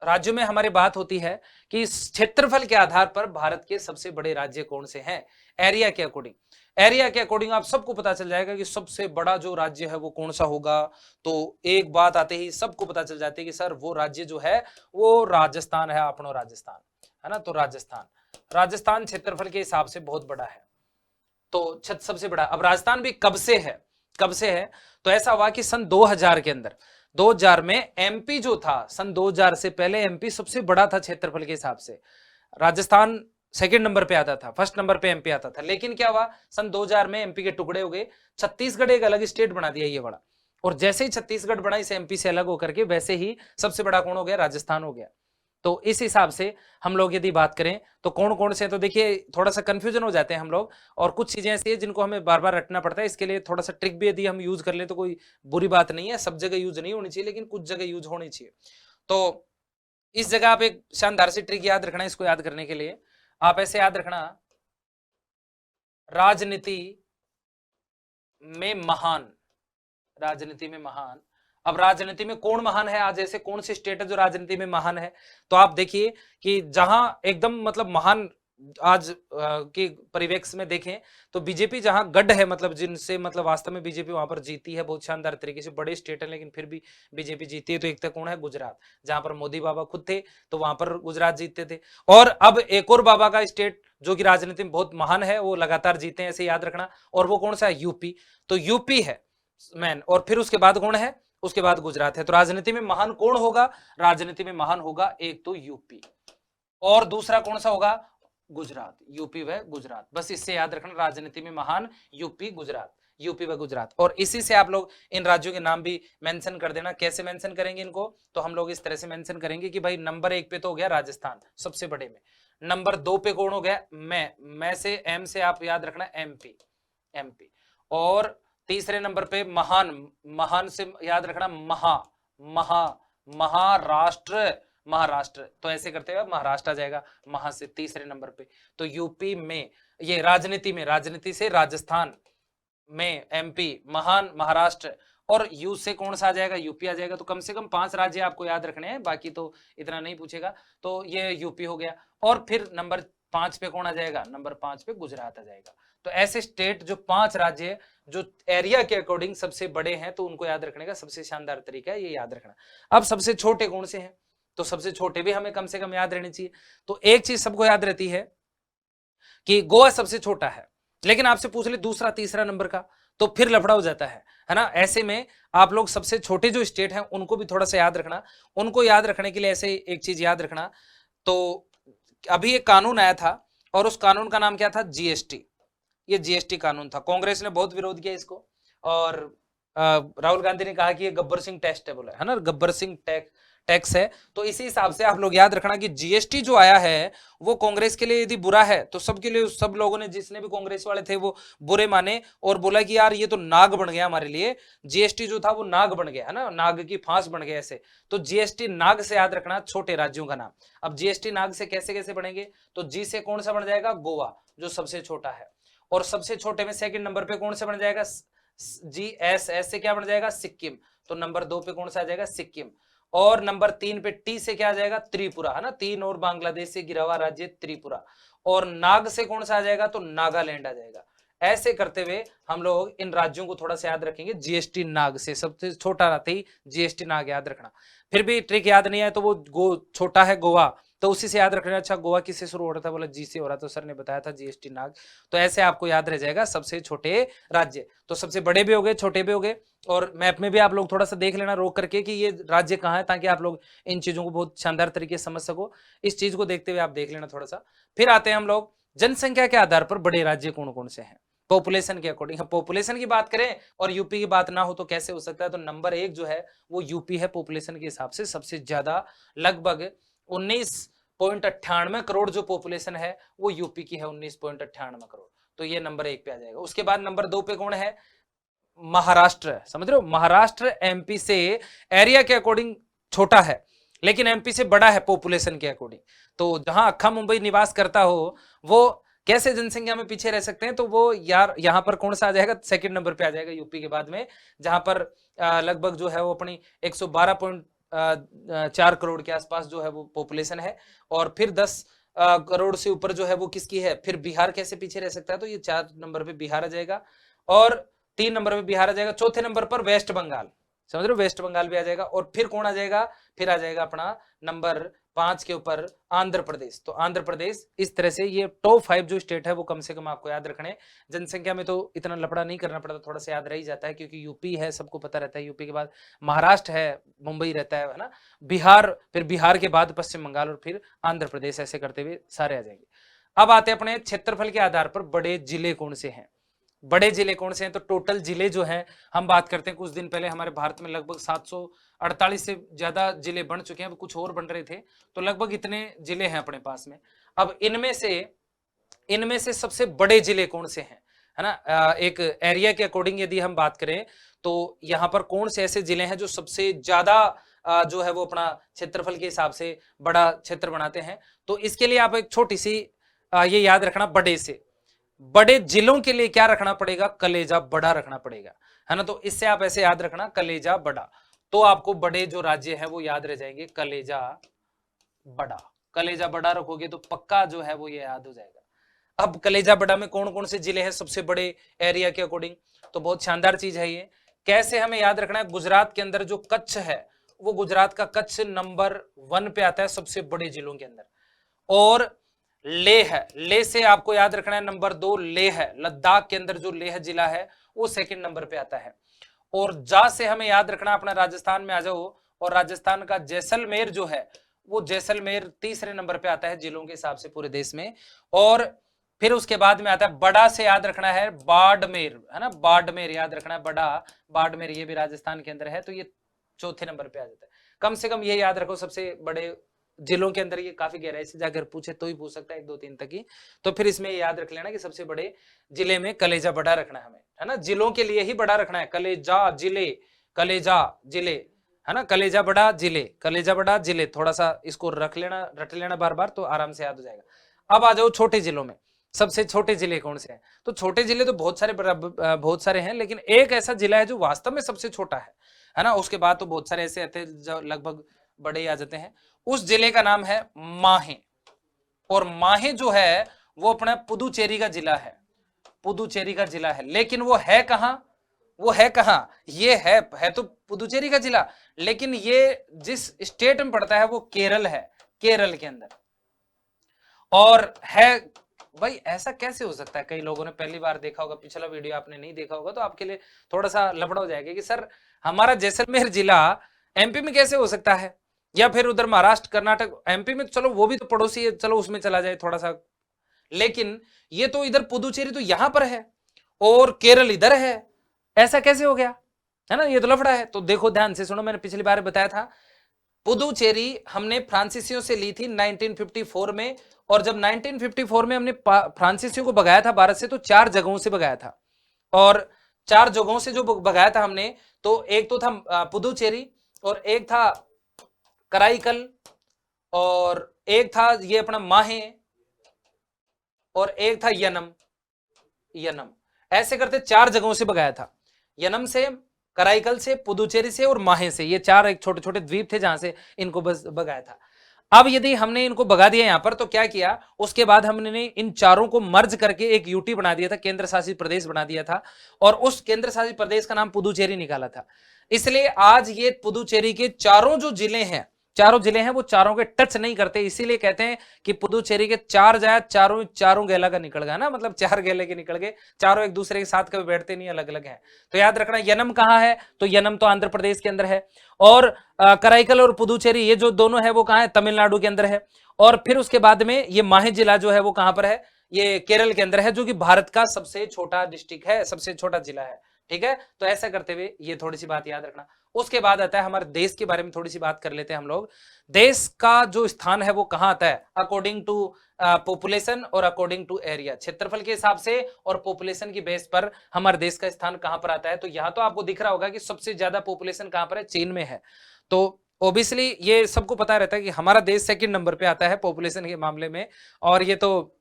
राज्यों में हमारी बात होती है कि क्षेत्रफल के आधार पर भारत के सबसे बड़े राज्य कौन से हैं, एरिया के अकॉर्डिंग। एरिया के अकॉर्डिंग आप सबको पता चल जाएगा कि सबसे बड़ा जो राज्य है वो कौन सा होगा। तो एक बात आते ही सबको पता चल जाती है कि सर वो राज्य जो है वो राजस्थान है, अपनो राजस्थान, है ना। तो राजस्थान क्षेत्रफल के हिसाब से बहुत बड़ा है, तो सबसे बड़ा। अब राजस्थान भी कब से है, तो ऐसा हुआ कि सन 2000 के अंदर, 2000 में एमपी जो था, सन 2000 से पहले एमपी सबसे बड़ा था क्षेत्रफल के हिसाब से। राजस्थान सेकंड नंबर पे आता था, फर्स्ट नंबर पे एमपी आता था। लेकिन क्या हुआ, सन 2000 में एमपी के टुकड़े हो गए, छत्तीसगढ़ एक अलग स्टेट बना दिया ये बड़ा। और जैसे ही छत्तीसगढ़ बना इस एमपी से अलग होकर के, वैसे ही सबसे बड़ा कौन हो गया, राजस्थान हो गया। तो इस हिसाब से हम लोग यदि बात करें तो कौन कौन से, तो देखिए थोड़ा सा कंफ्यूजन हो जाते हैं हम लोग, और कुछ चीजें ऐसी है जिनको हमें बार बार रटना पड़ता है। इसके लिए थोड़ा सा ट्रिक भी यदि हम यूज कर ले तो कोई बुरी बात नहीं है, सब जगह यूज नहीं होनी चाहिए, लेकिन कुछ जगह यूज होनी चाहिए। तो इस जगह आप एक शानदार सी ट्रिक याद रखना। इसको याद करने के लिए आप ऐसे याद रखना, राजनीति में महान, राजनीति में महान। अब राजनीति में कौन महान है, आज ऐसे कौन से स्टेट है जो राजनीति में महान है, तो आप देखिए कि जहां एकदम मतलब महान आज के परिवेश में देखें तो बीजेपी जहां गढ़ है, मतलब जिनसे मतलब वास्तव में बीजेपी वहां पर जीती है बहुत शानदार तरीके से। बड़े स्टेट है लेकिन फिर भी बीजेपी जीती है। तो एक तक कौन है, गुजरात, जहां पर मोदी बाबा खुद थे तो वहां पर गुजरात जीतते थे। और अब एक और बाबा का स्टेट जो कि राजनीति में बहुत महान है, वो लगातार जीते हैं, ऐसे याद रखना। और वो कौन सा है, यूपी। तो यूपी है मैन, और फिर उसके बाद कौन है, उसके बाद गुजरात है। तो राजनीति में महान कौन होगा, राजनीति में महान होगा एक तो यूपी, और दूसरा कौन सा होगा, गुजरात। यूपी व गुजरात, बस इससे याद रखना, राजनीति में महान यूपी गुजरात, यूपी व गुजरात। और इसी से आप लोग इन राज्यों के नाम भी मेंशन कर देना। कैसे मेंशन करेंगे इनको, तो हम लोग इस तरह से मेंशन करेंगे कि भाई नंबर 1 पे तो हो गया राजस्थान सबसे बड़े में, नंबर 2 पे कौन हो गया, मैं से एम से आप याद रखना एमपी, और तीसरे नंबर पे महान से याद रखना महाराष्ट्र, महाराष्ट्र, तो ऐसे करते हुए महाराष्ट्र आ जाएगा महा से तीसरे नंबर पे। तो यूपी में ये राजनीति में, राजनीति से राजस्थान में, एमपी, महान महाराष्ट्र, और यू से कौन सा आ जाएगा, यूपी आ जाएगा। तो कम से कम 5 राज्य आपको याद रखने हैं, बाकी तो इतना नहीं पूछेगा। तो ये यूपी हो गया, और फिर नंबर 5 पे कौन आ जाएगा, नंबर 5 पे गुजरात आ जाएगा। तो ऐसे स्टेट जो 5 राज्य जो एरिया के अकॉर्डिंग सबसे बड़े हैं, तो उनको याद रखने का सबसे शानदार तरीका है ये याद रखना। अब सबसे छोटे कौन से हैं, तो सबसे छोटे भी हमें कम से कम याद रहनी चाहिए। तो एक चीज सबको याद रहती है कि गोवा सबसे छोटा है, लेकिन आपसे पूछ ले दूसरा तीसरा नंबर का, तो फिर लफड़ा हो जाता है ना। ऐसे में आप लोग सबसे छोटे जो स्टेट हैं उनको भी थोड़ा सा याद रखना। उनको याद रखने के लिए ऐसे एक चीज याद रखना, तो अभी एक कानून आया था, और उस कानून का नाम क्या था, जीएसटी। ये जीएसटी कानून था, कांग्रेस ने बहुत विरोध किया इसको, और राहुल गांधी ने कहा कि ये गब्बर सिंह टैक्स है, बोला है ना, गब्बर सिंह टैक्स है। तो इसी हिसाब से आप लोग याद रखना कि जीएसटी जो आया है वो कांग्रेस के लिए यदि बुरा है, तो सबके लिए, सब लोगों ने, जिसने भी कांग्रेस वाले थे वो बुरे माने, और बोला कि यार ये तो नाग बन गया हमारे लिए, जीएसटी जो था वो नाग बन गया, है ना, नाग की फांस बन गया ऐसे। तो जीएसटी नाग से याद रखना छोटे राज्यों का नाम। अब जीएसटी नाग से कैसे कैसे बनेंगे, तो जी से कौन सा बन जाएगा, गोवा, जो सबसे छोटा है, और सबसे छोटे में सेकंड नंबर पे कौन सा बन जाएगा, जी एस से क्या बन जाएगा, सिक्किम। तो नंबर 2 पे कौन सा आ जाएगा, सिक्किम। और नंबर 3 पे टी से क्या आ जाएगा, त्रिपुरा, है ना, 3 और बांग्लादेश से घिरा हुआ राज्य त्रिपुरा। और नाग से कौन सा आ जाएगा, तो नागालैंड आ जाएगा। ऐसे करते हुए हम लोग इन राज्यों को थोड़ा सा याद रखेंगे। जीएसटी नाग से सबसे छोटा रहते ही जीएसटी नाग याद रखना। फिर भी ट्रिक याद नहीं आए तो वो छोटा है गोवा, तो उसी से याद रखना। अच्छा गोवा किससे शुरू हो रहा था, बोला जी से हो रहा, तो सर ने बताया था जीएसटी नाग। तो ऐसे आपको याद रह जाएगा सबसे छोटे राज्य। तो सबसे बड़े भी हो गए, छोटे भी हो गए, और मैप में भी आप लोग थोड़ा सा देख लेना रोक करके कि ये राज्य कहाँ है, ताकि आप लोग इन चीजों को बहुत शानदार तरीके से समझ सको। इस चीज को देखते हुए आप देख लेना थोड़ा सा। फिर आते हैं हम लोग जनसंख्या के आधार पर बड़े राज्य कौन कौन से हैं, पॉपुलेशन के अकॉर्डिंग। पॉपुलेशन की बात करें और यूपी की बात ना हो तो कैसे हो सकता है। तो नंबर 1 जो है वो यूपी है, पॉपुलेशन के हिसाब से सबसे ज्यादा, लगभग 19.98 करोड़ जो पॉपुलेशन है वो यूपी की है, 19.98 करोड़। तो ये नंबर 1 पे आ जाएगा। उसके बाद नंबर 2 पे कौन है, महाराष्ट्र, समझ रहे हो, महाराष्ट्र एमपी से एरिया के अकॉर्डिंग छोटा है, लेकिन एमपी से बड़ा है पॉपुलेशन के अकॉर्डिंग। तो जहां अक्खा मुंबई निवास करता हो वो कैसे जनसंख्या में पीछे रह सकते हैं, तो वो यार यहां पर कौन सा आ जाएगा, सेकंड नंबर पे आ जाएगा यूपी के बाद में, जहां पर लगभग जो है वो अपनी 112.4 करोड़ के आसपास जो है वो पॉपुलेशन है। और फिर 10 करोड़ से ऊपर जो है वो किसकी है, फिर बिहार कैसे पीछे रह सकता है, तो ये 4 नंबर पे बिहार आ जाएगा, और 3 नंबर पे बिहार आ जाएगा। चौथे नंबर पर वेस्ट बंगाल, समझ रहे हो, वेस्ट बंगाल भी आ जाएगा। और फिर कौन आ जाएगा, फिर आ जाएगा अपना नंबर 5 के ऊपर आंध्र प्रदेश। तो आंध्र प्रदेश, इस तरह से ये टॉप 5 जो स्टेट है वो कम से कम आपको याद रखने। जनसंख्या में तो इतना लफड़ा नहीं करना पड़ता, थोड़ा सा याद रह ही जाता है, क्योंकि यूपी है, सबको पता रहता है। यूपी के बाद महाराष्ट्र है, मुंबई रहता है ना, बिहार, फिर बिहार के बाद पश्चिम बंगाल, और फिर आंध्र प्रदेश, ऐसे करते हुए सारे आ जाएंगे। अब आते हैं अपने क्षेत्रफल के आधार पर बड़े जिले कौन से हैं। बड़े जिले कौन से हैं, तो टोटल जिले जो हैं हम बात करते हैं, कुछ दिन पहले हमारे भारत में लगभग 748 से ज्यादा जिले बन चुके हैं, अब कुछ और बन रहे थे, तो लगभग इतने जिले हैं अपने पास में। अब इनमें से सबसे बड़े जिले कौन से हैं, है ना, एक एरिया के अकॉर्डिंग यदि हम बात करें तो यहाँ पर कौन से ऐसे जिले हैं जो सबसे ज्यादा जो है वो अपना क्षेत्रफल के हिसाब से बड़ा क्षेत्र बनाते हैं। तो इसके लिए आप एक छोटी सी ये याद रखना, बड़े जिलों के लिए क्या रखना पड़ेगा, कलेजा बड़ा रखना पड़ेगा, है ना। तो इससे आप ऐसे याद रखना, कलेजा बड़ा, तो आपको बड़े जो राज्य है वो याद रह जाएंगे, कलेजा बड़ा। कलेजा बड़ा रखोगे तो पक्का जो है वो ये याद हो जाएगा। अब कलेजा बड़ा में कौन कौन से जिले हैं सबसे बड़े एरिया के अकॉर्डिंग, तो बहुत शानदार चीज है ये। कैसे हमें याद रखना है, गुजरात के अंदर जो कच्छ है वो गुजरात का कच्छ नंबर 1 पे आता है सबसे बड़े जिलों के अंदर। और लेह है, लेह से आपको याद रखना है नंबर 2 लेह है, लद्दाख के अंदर जो लेह जिला है वो सेकंड नंबर पे आता है। और जा से हमें याद रखना, अपना राजस्थान में आ जाओ, और राजस्थान का जैसलमेर जो है वो जैसलमेर तीसरे नंबर पे आता है जिलों के हिसाब से पूरे देश में। और फिर उसके बाद में आता है, बड़ा से याद रखना है बाड़मेर, है ना, बाड़मेर याद रखना है, बड़ा बाड़मेर, ये भी राजस्थान के अंदर है, तो ये चौथे नंबर पे आ जाता है। कम से कम ये याद रखो, सबसे बड़े जिलों के अंदर ये काफी गहराई से जाकर पूछे तो ही पूछ सकता है, 1 2 3 तक ही। तो फिर इसमें याद रख लेना कि सबसे बड़े जिले में कलेजा बड़ा रखना है हमें, है ना, जिलों के लिए ही बड़ा रखना है, कलेजा जिले, कलेजा जिले, है ना, कलेजा बड़ा जिले, कलेजा बड़ा जिले, थोड़ा सा इसको रख लेना बार बार, तो आराम से याद हो जाएगा। अब आ जाओ छोटे जिलों में, सबसे छोटे जिले कौन से हैं? तो छोटे जिले तो बहुत सारे हैं, लेकिन एक ऐसा जिला है जो वास्तव में सबसे छोटा है ना। उसके बाद तो बहुत सारे ऐसे आते हैं जो लगभग बड़े ही आ जाते हैं। उस जिले का नाम है माहे, और माहे जो है वो अपना पुदुचेरी का जिला है, पुदुचेरी का जिला है। लेकिन वो है कहां? वो है कहां? ये है तो पुदुचेरी का जिला, लेकिन ये जिस स्टेट में पड़ता है वो केरल है, केरल के अंदर। और है भाई, ऐसा कैसे हो सकता है? कई लोगों ने पहली बार देखा होगा, पिछला वीडियो आपने नहीं देखा होगा, तो आपके लिए थोड़ा सा लफड़ा हो जाएगा कि सर हमारा जैसलमेर जिला एमपी में कैसे हो सकता है, या फिर उधर महाराष्ट्र कर्नाटक, एमपी में चलो वो भी तो पड़ोसी है, चलो उसमें चला जाए थोड़ा सा, लेकिन ये तो इधर पुदुचेरी तो यहां पर है और केरल इधर है, ऐसा कैसे हो गया? है ना, ये तो लफड़ा है। तो देखो ध्यान से सुनो, मैंने पिछली बार बताया था पुदुचेरी हमने फ्रांसीसियों से ली थी 1954 में, और जब 1954 में हमने फ्रांसीसियों को भगाया था भारत से, तो 4 जगहों से भगाया था, और 4 जगहों से जो भगाया था हमने, तो एक तो था पुदुचेरी, और एक था कराईकल, और एक था ये अपना माहे, और एक था यनम। ऐसे करते 4 जगहों से भगाया था, यनम से, कराईकल से, पुदुचेरी से और माहे से। ये 4 एक छोटे छोटे द्वीप थे जहां से इनको बस भगाया था। अब यदि हमने इनको भगा दिया यहां पर, तो क्या किया उसके बाद हमने इन चारों को मर्ज करके एक यूटी बना दिया था, केंद्र शासित प्रदेश बना दिया था, और उस केंद्र शासित प्रदेश का नाम पुदुचेरी निकाला था। इसलिए आज ये पुदुचेरी के चारों जो जिले हैं, चारों जिले हैं, वो चारों के टच नहीं करते, इसीलिए कहते हैं कि पुदुचेरी के 4 जाए, चारों गेला का निकल गया ना, मतलब 4 गेले के निकल गए, चारों एक दूसरे के साथ कभी बैठते नहीं, अलग अलग हैं। तो याद रखना, यनम कहां है? तो यनम तो आंध्र प्रदेश के अंदर है, और कराईकल और पुदुचेरी ये जो दोनों है वो कहां है? तमिलनाडु के अंदर है। और फिर उसके बाद में ये माहे जिला जो है वो कहां पर है? ये केरल के अंदर है, जो कि भारत का सबसे छोटा डिस्ट्रिक्ट है, सबसे छोटा जिला है। ठीक है, तो ऐसा करते हुए ये थोड़ी सी बात याद रखना। उसके बाद आता है हमारे देश के बारे में थोड़ी सी बात कर लेते हैं हम लोग। देश का जो स्थान है वो कहां आता है? अकॉर्डिंग टू पॉपुलेशन और अकॉर्डिंग टू एरिया, क्षेत्रफल के हिसाब से और पॉपुलेशन की बेस पर हमारे देश का स्थान कहां पर आता है। तो यहां तो आपको दिख रहा होगा कि सबसे ज्यादा पॉपुलेशन कहां पर है? चीन में है। तो ऑब्वियसली ये सबको पता रहता है कि हमारा देश सेकंड नंबर पे आता है पॉपुलेशन के मामले में, और ये तो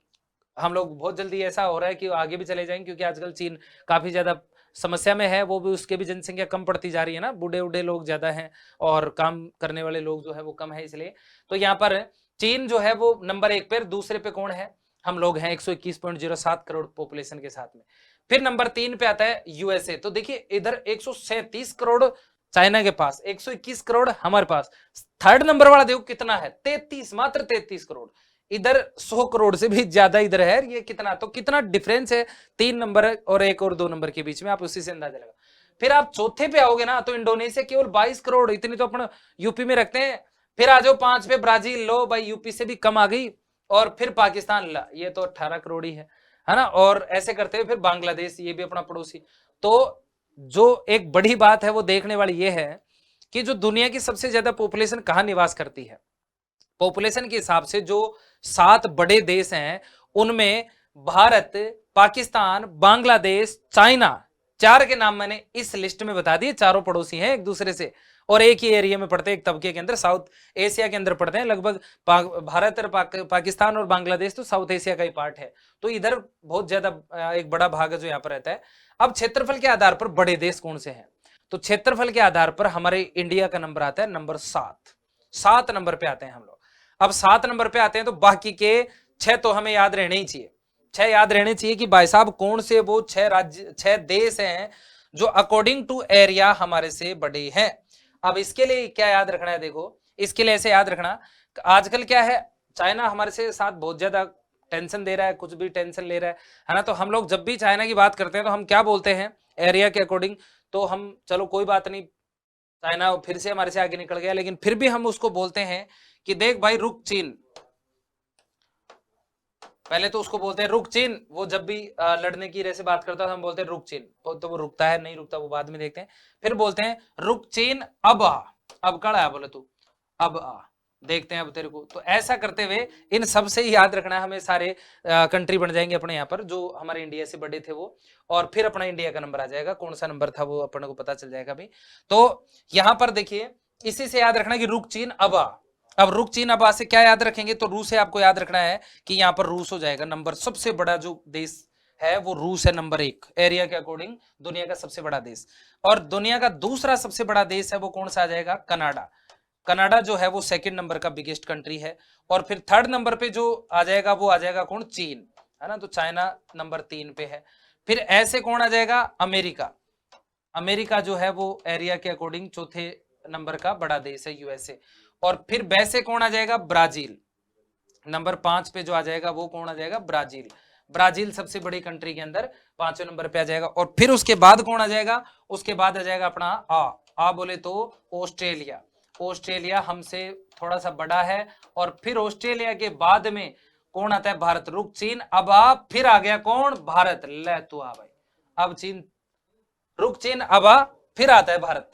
हम लोग बहुत जल्दी ऐसा हो रहा है कि आगे भी चले जाएंगे, क्योंकि आजकल चीन काफी ज्यादा समस्या में है, वो भी उसके भी जनसंख्या कम पड़ती जा रही है ना, बूढ़े लोग ज्यादा हैं और काम करने वाले लोग जो है वो कम है, इसलिए। तो यहाँ पर चीन जो है वो नंबर 1 पे, दूसरे पे कौन है? हम लोग हैं 121.07 करोड़ पॉपुलेशन के साथ में। फिर नंबर 3 पे आता है यूएसए। तो देखिए इधर 137 करोड़ चाइना के पास, 121 करोड़ हमारे पास। थर्ड नंबर वाला देखो कितना है? 33, मात्र 33 करोड़। इधर 100 करोड़ से भी ज्यादा इधर है। ये कितना, तो कितना डिफरेंस है 3 नंबर और 1 और 2 नंबर के बीच में, आप उसी से अंदाजा लगा। फिर आप चौथे पे आओगे ना, तो इंडोनेशिया केवल 22 करोड़, इतनी तो अपना यूपी में रखते हैं। फिर आ जाओ 5 पे, ब्राजील, लो भाई यूपी से भी कम आ गई। और फिर पाकिस्तान, ला ये तो 18 करोड़ ही है ना। और ऐसे करते हुए फिर बांग्लादेश, ये भी अपना पड़ोसी। तो जो एक बड़ी बात है वो देखने वाली ये है कि जो दुनिया की सबसे ज्यादा पॉपुलेशन कहां निवास करती है, पॉपुलेशन के हिसाब से जो 7 बड़े देश हैं उनमें भारत, पाकिस्तान, बांग्लादेश, चाइना, 4 के नाम मैंने इस लिस्ट में बता दिए। चारों पड़ोसी हैं एक दूसरे से, और एक ही एरिया में पड़ते हैं, एक तबके के अंदर, साउथ एशिया के अंदर पड़ते हैं लगभग। भारत और पाकिस्तान और बांग्लादेश तो साउथ एशिया का ही पार्ट है। तो इधर बहुत ज्यादा एक बड़ा भाग है जो यहाँ पर रहता है। अब क्षेत्रफल के आधार पर बड़े देश कौन से हैं? तो क्षेत्रफल के आधार पर हमारे इंडिया का नंबर आता है नंबर 7 नंबर पे आते हैं हम लोग। अब 7 नंबर पे आते हैं, तो बाकी के 6 तो हमें याद रहने ही चाहिए। 6 याद रहने चाहिए कि भाई साहब कौन से वो 6 राज्य, 6 देश हैं जो अकॉर्डिंग टू एरिया हमारे से बड़े हैं। अब इसके लिए क्या याद रखना है? देखो इसके लिए ऐसे याद रखना, आजकल क्या है, चाइना हमारे से साथ बहुत ज्यादा टेंशन दे रहा है, कुछ भी टेंशन ले रहा है ना। तो हम लोग जब भी चाइना की बात करते हैं तो हम क्या बोलते हैं एरिया के अकॉर्डिंग? तो हम चलो कोई बात नहीं, चाइना फिर से हमारे से आगे निकल गया, लेकिन फिर भी हम उसको बोलते हैं कि देख भाई रुक चीन। पहले तो उसको बोलते हैं रुक चीन, वो जब भी लड़ने की रह से बात करता है हम बोलते हैं रुक चीन, तो वो रुकता है नहीं रुकता वो बाद में देखते हैं। फिर बोलते हैं रुक चीन अब आ, अब कड़ा है बोले तू, अब आ, देखते हैं अब तेरे को। तो ऐसा करते हुए इन सब से ही याद रखना है हमें, सारे कंट्री बन जाएंगे अपने यहाँ पर जो हमारे इंडिया से बड़े थे वो, और फिर अपना इंडिया का नंबर आ जाएगा, कौन सा नंबर था वो अपने को पता चल जाएगा भी। तो यहाँ पर देखिए इसी से याद रखना कि रुक चीन अबा। अब रुक चीन अबा से क्या याद रखेंगे, तो रूस से आपको याद रखना है कि यहां पर रूस हो जाएगा नंबर, सबसे बड़ा जो देश है वो रूस है, नंबर 1 एरिया के अकॉर्डिंग दुनिया का सबसे बड़ा देश। और दुनिया का दूसरा सबसे बड़ा देश है वो कौन सा आ जाएगा, कनाडा। कनाडा जो है वो सेकंड नंबर का बिगेस्ट कंट्री है। और फिर थर्ड नंबर पे जो आ जाएगा वो आ जाएगा कौन, चीन, है ना। तो चाइना नंबर 3 पे है। फिर ऐसे कौन आ जाएगा, अमेरिका। अमेरिका जो है वो एरिया के अकॉर्डिंग चौथे नंबर का बड़ा देश है, यूएसए। और फिर वैसे कौन आ जाएगा, ब्राजील। नंबर 5 पे जो आ जाएगा वो कौन आ जाएगा, ब्राजील। ब्राजील सबसे बड़ी कंट्री के अंदर 5वें नंबर पे आ जाएगा। और फिर उसके बाद कौन आ जाएगा, उसके बाद आ जाएगा अपना आ बोले तो ऑस्ट्रेलिया। ऑस्ट्रेलिया हमसे थोड़ा सा बड़ा है। और फिर ऑस्ट्रेलिया के बाद में कौन आता है, भारत। रुक चीन अब आप, फिर आ गया कौन, भारत। ले तू आ भाई, अब चीन, रुक चीन अब आ, फिर आता है भारत।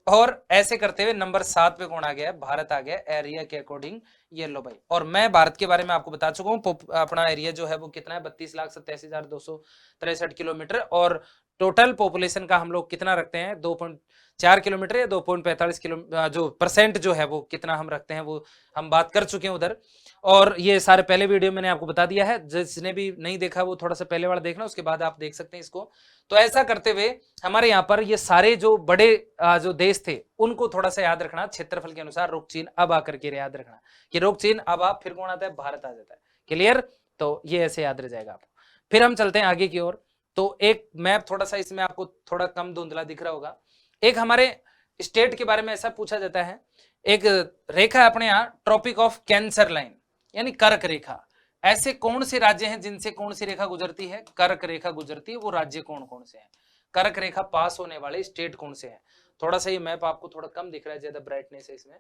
और ऐसे करते हुए नंबर 7 पे कौन आ गया, भारत आ गया एरिया के अकॉर्डिंग। ये लो भाई, और मैं भारत के बारे में आपको बता चुका हूँ। अपना एरिया जो है वो कितना है, 32,87,263 किलोमीटर। और टोटल पॉपुलेशन का हम लोग कितना रखते हैं, 2.4 किलोमीटर या 2.45 किलो, जो परसेंट जो है वो कितना हम रखते हैं वो हम बात कर चुके हैं उधर। और ये सारे पहले वीडियो मैंने आपको बता दिया है, जिसने भी नहीं देखा वो थोड़ा सा पहले वाला देखना, उसके बाद आप देख सकते हैं इसको। तो ऐसा करते हुए हमारे यहाँ पर ये सारे जो बड़े जो देश थे उनको थोड़ा सा याद रखना, क्षेत्रफल के अनुसार रुक चीन अब आकर के याद रखना कि रुक चीन अब आप, फिर कौन आता है, भारत आ जाता है। क्लियर, तो ये ऐसे याद रह जाएगा आपको। फिर हम चलते हैं आगे की ओर। तो एक मैप थोड़ा सा इसमें आपको थोड़ा कम धुंधला दिख रहा होगा। एक हमारे स्टेट के बारे में ऐसा पूछा जाता है, एक रेखा है अपने यहाँ, ट्रॉपिक ऑफ कैंसर लाइन यानी कर्क रेखा। ऐसे कौन से राज्य हैं जिनसे कौन सी रेखा गुजरती है, कर्क रेखा गुजरती है, वो राज्य कौन कौन से हैं, कर्क रेखा पास होने वाले स्टेट कौन से हैं। थोड़ा सा ये मैप आपको थोड़ा कम दिख रहा है, ज्यादा ब्राइटनेस है इसमें,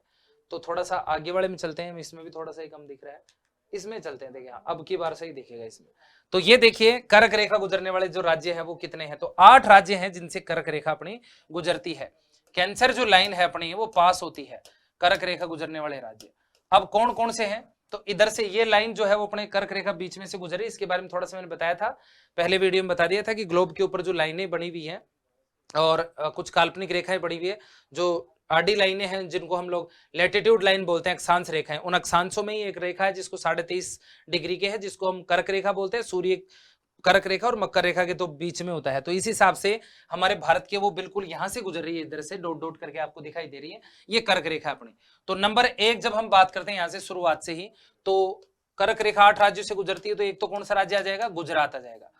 तो थोड़ा सा आगे वाले में चलते हैं। इसमें भी थोड़ा सा ही कम दिख रहा है, इसमें चलते हैं। देखिए अब की बार सही दिखेगा इसमें। तो ये देखिए कर्क रेखा गुजरने वाले जो राज्य है वो कितने हैं, तो 8 राज्य हैं जिनसे कर्क रेखा अपनी गुजरती है। कैंसर जो लाइन है अपनी वो पास होती है, कर्क रेखा गुजरने वाले राज्य। अब कौन कौन से हैं, तो इधर से ये लाइन जो है वो अपने कर्क रेखा बीच में से गुजरी। इसके बारे में थोड़ा सा मैंने बताया था, पहले वीडियो में बता दिया था कि ग्लोब के ऊपर जो लाइनें बनी हुई हैं और कुछ काल्पनिक रेखाएं बनी हुई है, जो आडी लाइनें हैं जिनको हम लोग लैटिट्यूड लाइन बोलते हैं, अक्षांश रेखाएं, उन अक्षांशों में ही एक रेखा है जिसको 23.5 डिग्री के है, जिसको हम कर्क रेखा बोलते हैं। सूर्य कर्क रेखा और मकर रेखा के तो बीच में होता है। तो इस हिसाब से हमारे भारत के वो बिल्कुल यहां से गुजर रही है, इधर से डॉट डॉट करके आपको दिखाई दे रही है, ये कर्क रेखा अपनी। तो नंबर 1 जब हम बात करते हैं यहां से शुरुआत से ही, तो कर्क रेखा 8 राज्यों से गुजरती है, तो एक तो कौन सा राज्य आ जाएगा, गुजरात आ जाएगा।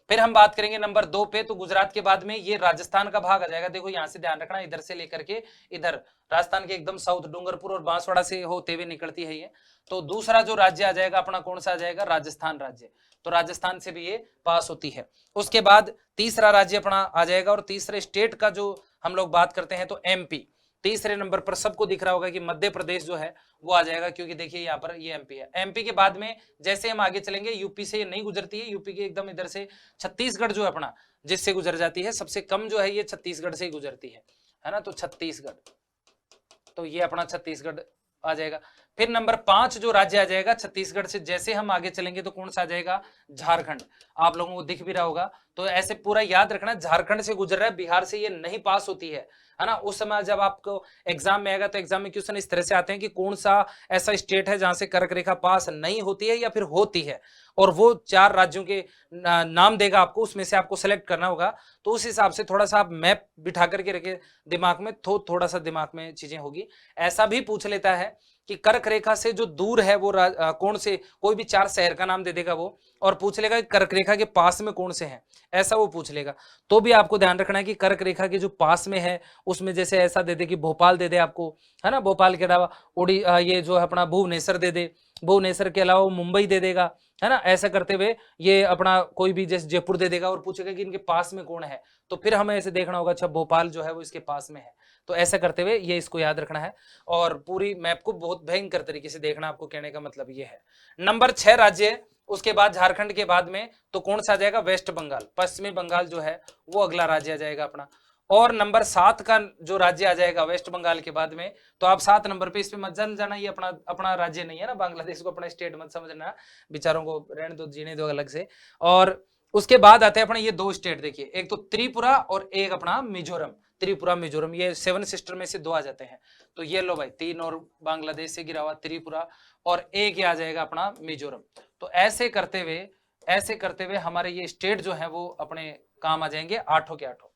फिर हम बात करेंगे नंबर 2 पे, तो गुजरात के बाद में ये राजस्थान का भाग आ जाएगा। देखो यहां से ध्यान रखना, इधर से लेकर के इधर राजस्थान के एकदम साउथ डूंगरपुर और बांसवाड़ा से होते हुए निकलती है ये। तो दूसरा जो राज्य आ जाएगा अपना कौन सा आ जाएगा, राजस्थान राज्य। तो राजस्थान से भी ये पास होती है। उसके बाद तीसरा राज्य अपना आ जाएगा, और तीसरे स्टेट का जो हम लोग बात करते हैं तो एमपी। तीसरे नंबर पर सबको दिख रहा होगा कि मध्य प्रदेश जो है वो आ जाएगा, क्योंकि देखिए यहाँ पर ये एमपी है। एमपी के बाद में जैसे हम आगे चलेंगे, यूपी से ये नहीं गुजरती है, यूपी के एकदम इधर से छत्तीसगढ़ जो है अपना जिससे गुजर जाती है, सबसे कम जो है ये छत्तीसगढ़ से ही गुजरती है ना। तो छत्तीसगढ़, तो ये अपना छत्तीसगढ़ आ जाएगा। फिर नंबर 5 जो राज्य आ जाएगा छत्तीसगढ़ से जैसे हम आगे चलेंगे तो कौन सा आ जाएगा, झारखंड। आप लोगों को दिख भी रहा होगा, तो ऐसे पूरा याद रखना, झारखंड से गुजर रहा है, बिहार से ये नहीं पास होती है ना। उस समय जब आपको एग्जाम में आएगा तो एग्जाम में क्वेश्चन इस तरह से आते हैं कि कौन सा ऐसा स्टेट है जहां से कर्क रेखा पास नहीं होती है या फिर होती है, और वो 4 राज्यों के नाम देगा आपको, उसमें से आपको सेलेक्ट करना होगा। तो उस हिसाब से थोड़ा सा आप मैप बिठा करके रखे दिमाग में, तो थोड़ा सा दिमाग में चीजें होगी। ऐसा भी पूछ लेता है कि कर्क रेखा से जो दूर है वो कौन से, कोई भी 4 शहर का नाम दे देगा वो, और पूछ लेगा कि कर्क रेखा के पास में कौन से हैं, ऐसा वो पूछ लेगा। तो भी आपको ध्यान रखना है कि कर्क रेखा के जो पास में है उसमें जैसे ऐसा दे दे कि भोपाल दे दे आपको, है ना। भोपाल के अलावा ये जो है अपना भुवनेश्वर दे दे, भुवनेश्वर के अलावा मुंबई दे देगा, है ना। ऐसा करते हुए ये अपना कोई भी जैसे जयपुर दे देगा और पूछेगा कि इनके पास में कौन है, तो फिर हमें ऐसे देखना होगा, अच्छा भोपाल जो है वो इसके पास में है। तो ऐसा करते हुए ये इसको याद रखना है, और पूरी मैप को बहुत भयंकर तरीके से देखना, आपको कहने का मतलब ये है। नंबर 6 राज्य, उसके बाद झारखंड के बाद में तो कौन सा आ जाएगा, वेस्ट बंगाल, पश्चिमी बंगाल जो है वो अगला राज्य आ जाएगा अपना। और नंबर 7 का जो राज्य आ जाएगा वेस्ट बंगाल के बाद में, तो आप 7 नंबर पे, इस पे मत जाना, ये अपना अपना राज्य नहीं है ना, बांग्लादेश को अपना स्टेट मत समझना, बेचारों को रहने दो, जीने दो अलग से। और उसके बाद आते हैं अपने ये 2 स्टेट, देखिए एक तो त्रिपुरा और एक अपना मिजोरम। त्रिपुरा मिजोरम, ये 7 सिस्टर में से 2 आ जाते हैं। तो ये लो भाई 3 और बांग्लादेश से गिरा हुआ त्रिपुरा, और एक ही आ जाएगा अपना मिजोरम। तो ऐसे करते हुए हमारे ये स्टेट जो है वो अपने काम आ जाएंगे 8 के 8।